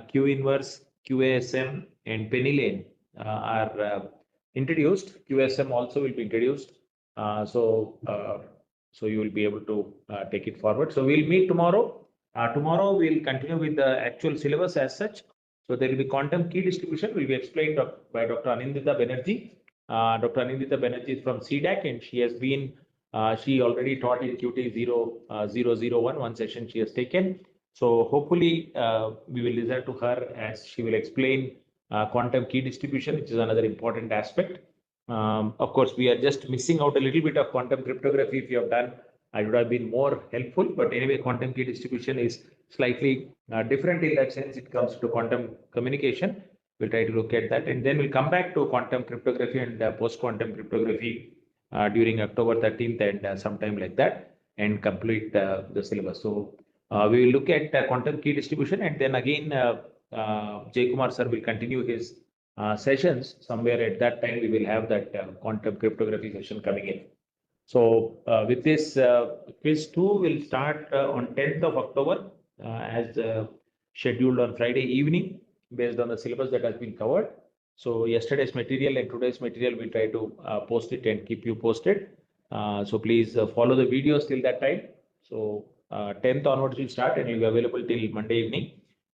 Q inverse, QASM and penny lane are introduced. QSM also will be introduced. So you will be able to take it forward. So we'll meet tomorrow. Tomorrow we'll continue with the actual syllabus as such. So there will be quantum key distribution will be explained by Dr. Anindita Banerjee. Dr. Anindita Banerjee is from CDAC and she has been, she already taught in QT 001, one session she has taken. So hopefully we will listen to her as she will explain quantum key distribution, which is another important aspect. Of course, we are just missing out a little bit of quantum cryptography. If you have done, I would have been more helpful. But anyway, quantum key distribution is slightly different in that sense. It comes to quantum communication. We'll try to look at that. And then we'll come back to quantum cryptography and post-quantum cryptography during October 13th and sometime like that and complete the syllabus. So we will look at quantum key distribution and then again Jaykumar sir will continue his sessions. Somewhere at that time, we will have that quantum cryptography session coming in. So with this, quiz 2 will start on 10th of October as scheduled on Friday evening based on the syllabus that has been covered. So yesterday's material and today's material, we'll try to post it and keep you posted. So please follow the videos till that time. So 10th onwards will start and will be available till Monday evening.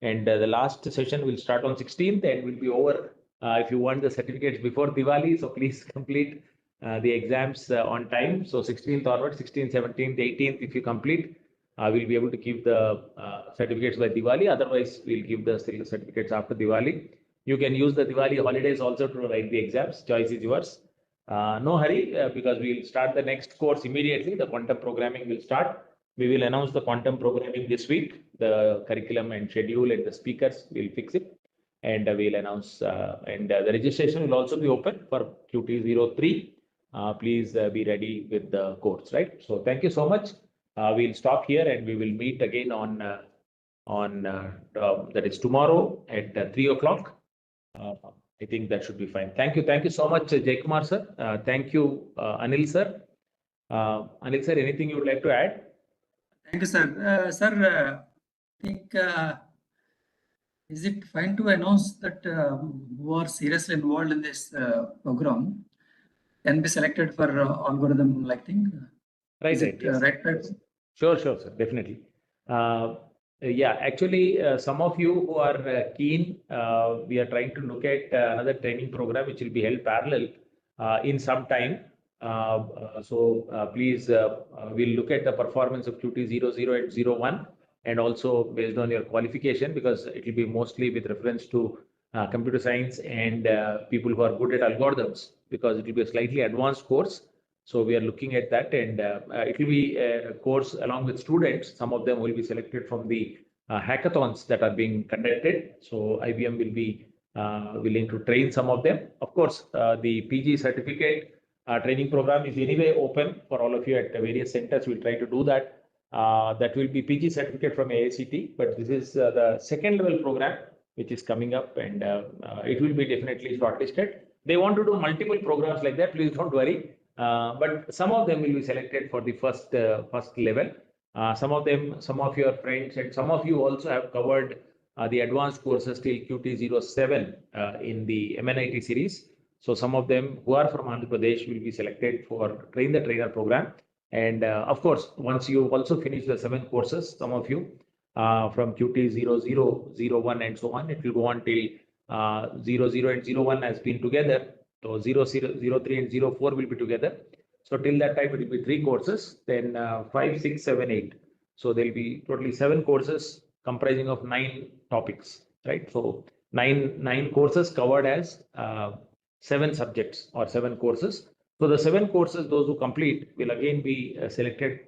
And the last session will start on 16th and will be over if you want the certificates before Diwali. So please complete the exams on time. So 16th onwards, 16th, 17th, 18th, if you complete, we'll be able to give the certificates by Diwali. Otherwise, we'll give the certificates after Diwali. You can use the Diwali holidays also to write the exams. Choice is yours. No hurry because we'll start the next course immediately. The quantum programming will start. We will announce the quantum programming this week, the curriculum and schedule and the speakers, we'll fix it. And we'll announce, and the registration will also be open for QT03. Please be ready with the course, right? So thank you so much. We'll stop here and we will meet again on that is tomorrow at 3 o'clock. I think that should be fine. Thank you so much, Jaykumar sir. Thank you, Anil sir. Anil sir, anything you would like to add? Thank you, sir. Sir, I think is it fine to announce that who are seriously involved in this program can be selected for algorithm like thing? Right, Is right. it, Yes. right? Sure, sir. Definitely. Yeah, actually, some of you who are keen, we are trying to look at another training program which will be held parallel in some time. So please, we'll look at the performance of QT00 and 01 and also based on your qualification because it will be mostly with reference to computer science and people who are good at algorithms because it will be a slightly advanced course. So we are looking at that, and it will be a course along with students. Some of them will be selected from the hackathons that are being conducted. So IBM will be willing to train some of them. Of course, the PG certificate training program is anyway open for all of you at various centers. We'll try to do that. That will be PG certificate from AICT, but this is the second level program which is coming up, and it will be definitely shortlisted. They want to do multiple programs like that. Please don't worry. But some of them will be selected for the first level. Some of them, some of your friends, and some of you also have covered the advanced courses till QT07 in the MNIT series. So some of them who are from Andhra Pradesh will be selected for Train the Trainer program. And of course, once you also finish the 7 courses, some of you from QT00, 01 and so on, it will go on till 00 and 01 has been together. So 03 and 04 will be together. So till that time, it will be 3 courses, then 5, 6, 7, 8. So there will be totally 7 courses comprising of 9 topics, right? So nine courses covered as 7 subjects or 7 courses. So the 7 courses, those who complete will again be selected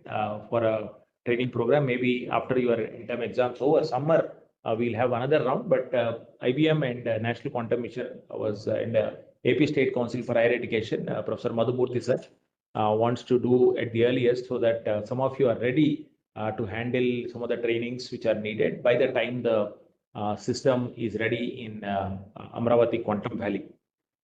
for a training program. Maybe after your interim exams over, summer, we'll have another round. But IBM and National Quantum Mission was in the AP State Council for Higher Education, Professor Madhumurthy sir, wants to do at the earliest, so that some of you are ready to handle some of the trainings which are needed by the time the system is ready in Amravati Quantum Valley.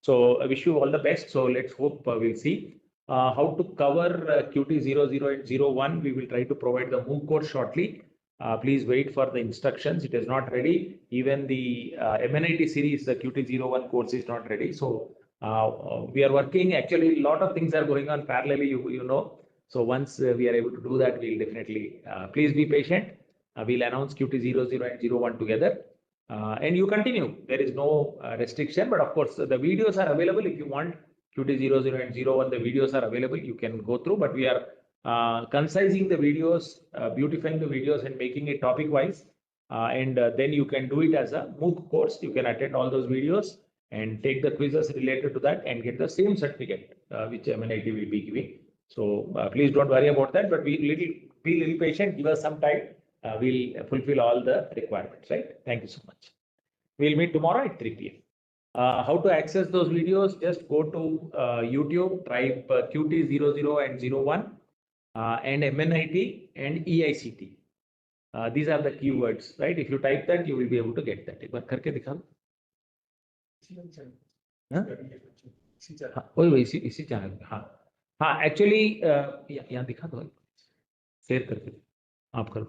So I wish you all the best. So let's hope we'll see how to cover QT00 and 01. We will try to provide the MOOC course shortly. Please wait for the instructions. It is not ready. Even the MNIT series, the QT01 course is not ready. So we are working. Actually, a lot of things are going on parallelly, you know. So once we are able to do that, we'll definitely, please be patient. We'll announce QT00 and 01 together. And you continue. There is no restriction, but of course, the videos are available. If you want QT00 and 01, the videos are available. You can go through, but we are concising the videos, beautifying the videos and making it topic wise. And then you can do it as a MOOC course. You can attend all those videos and take the quizzes related to that and get the same certificate, which MNIT will be giving. So please don't worry about that, but be little patient, give us some time. We'll fulfill all the requirements, right? Thank you so much. We'll meet tomorrow at 3 p.m. How to access those videos? Just go to YouTube, type QT00 and 01 and MNIT and EICT. These are the keywords, right? If you type that, you will be able to get that. एक बार करके दिखा दो. वही इसी channel पे. हाँ actually यहाँ दिखा दो, शेयर करके आप करो,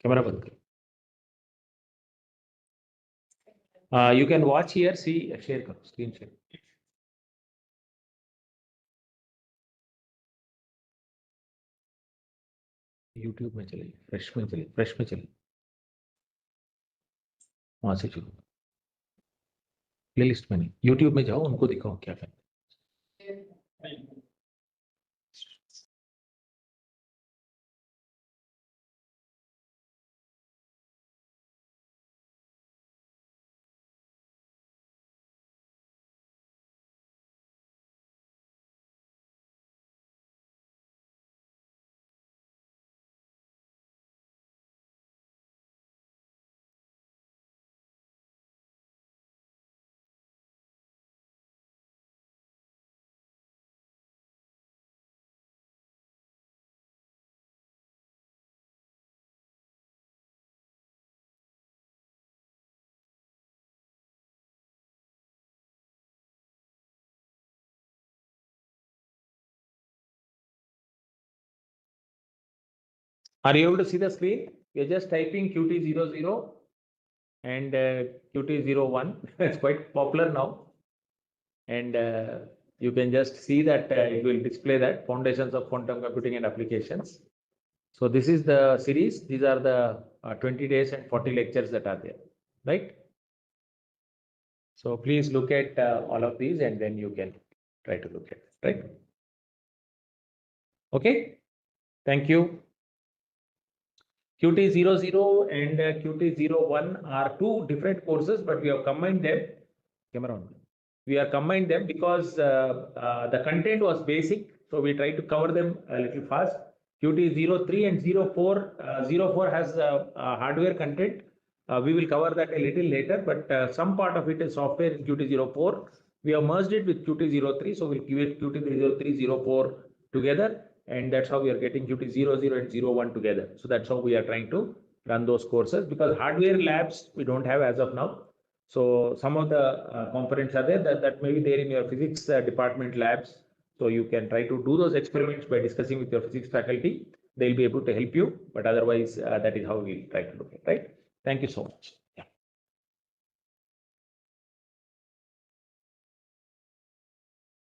कैमरा बंद करो. You can watch here, see, share करो, screen share. YouTube में चले, फ्रेश में चले, वहां से शुरू. प्लेलिस्ट में नहीं, YouTube में जाओ, उनको दिखाओ क्या करना. Are you able to see the screen? You're just typing QT00 and QT01. It's quite popular now. And you can just see that it will display that Foundations of Quantum Computing and Applications. So this is the series. These are the 20 days and 40 lectures that are there, right? So please look at all of these and then you can try to look at it, right? Okay, thank you. QT00 and QT01 are 2 different courses, but we have combined them. Camera on. we are combined them because the content was basic. So we try to cover them a little fast. Qt03 and 04, 04 has hardware content. We will cover that a little later, but some part of it is software in Qt04. We have merged it with Qt03, so we'll give it Qt03, 04 together, and that's how we are getting Qt00 and 01 together. So that's how we are trying to run those courses, because hardware labs we don't have as of now. So some of the components are there that may be there in your physics department labs. So you can try to do those experiments by discussing with your physics faculty. They'll be able to help you, but otherwise that is how we try to do it, right? Thank you so much.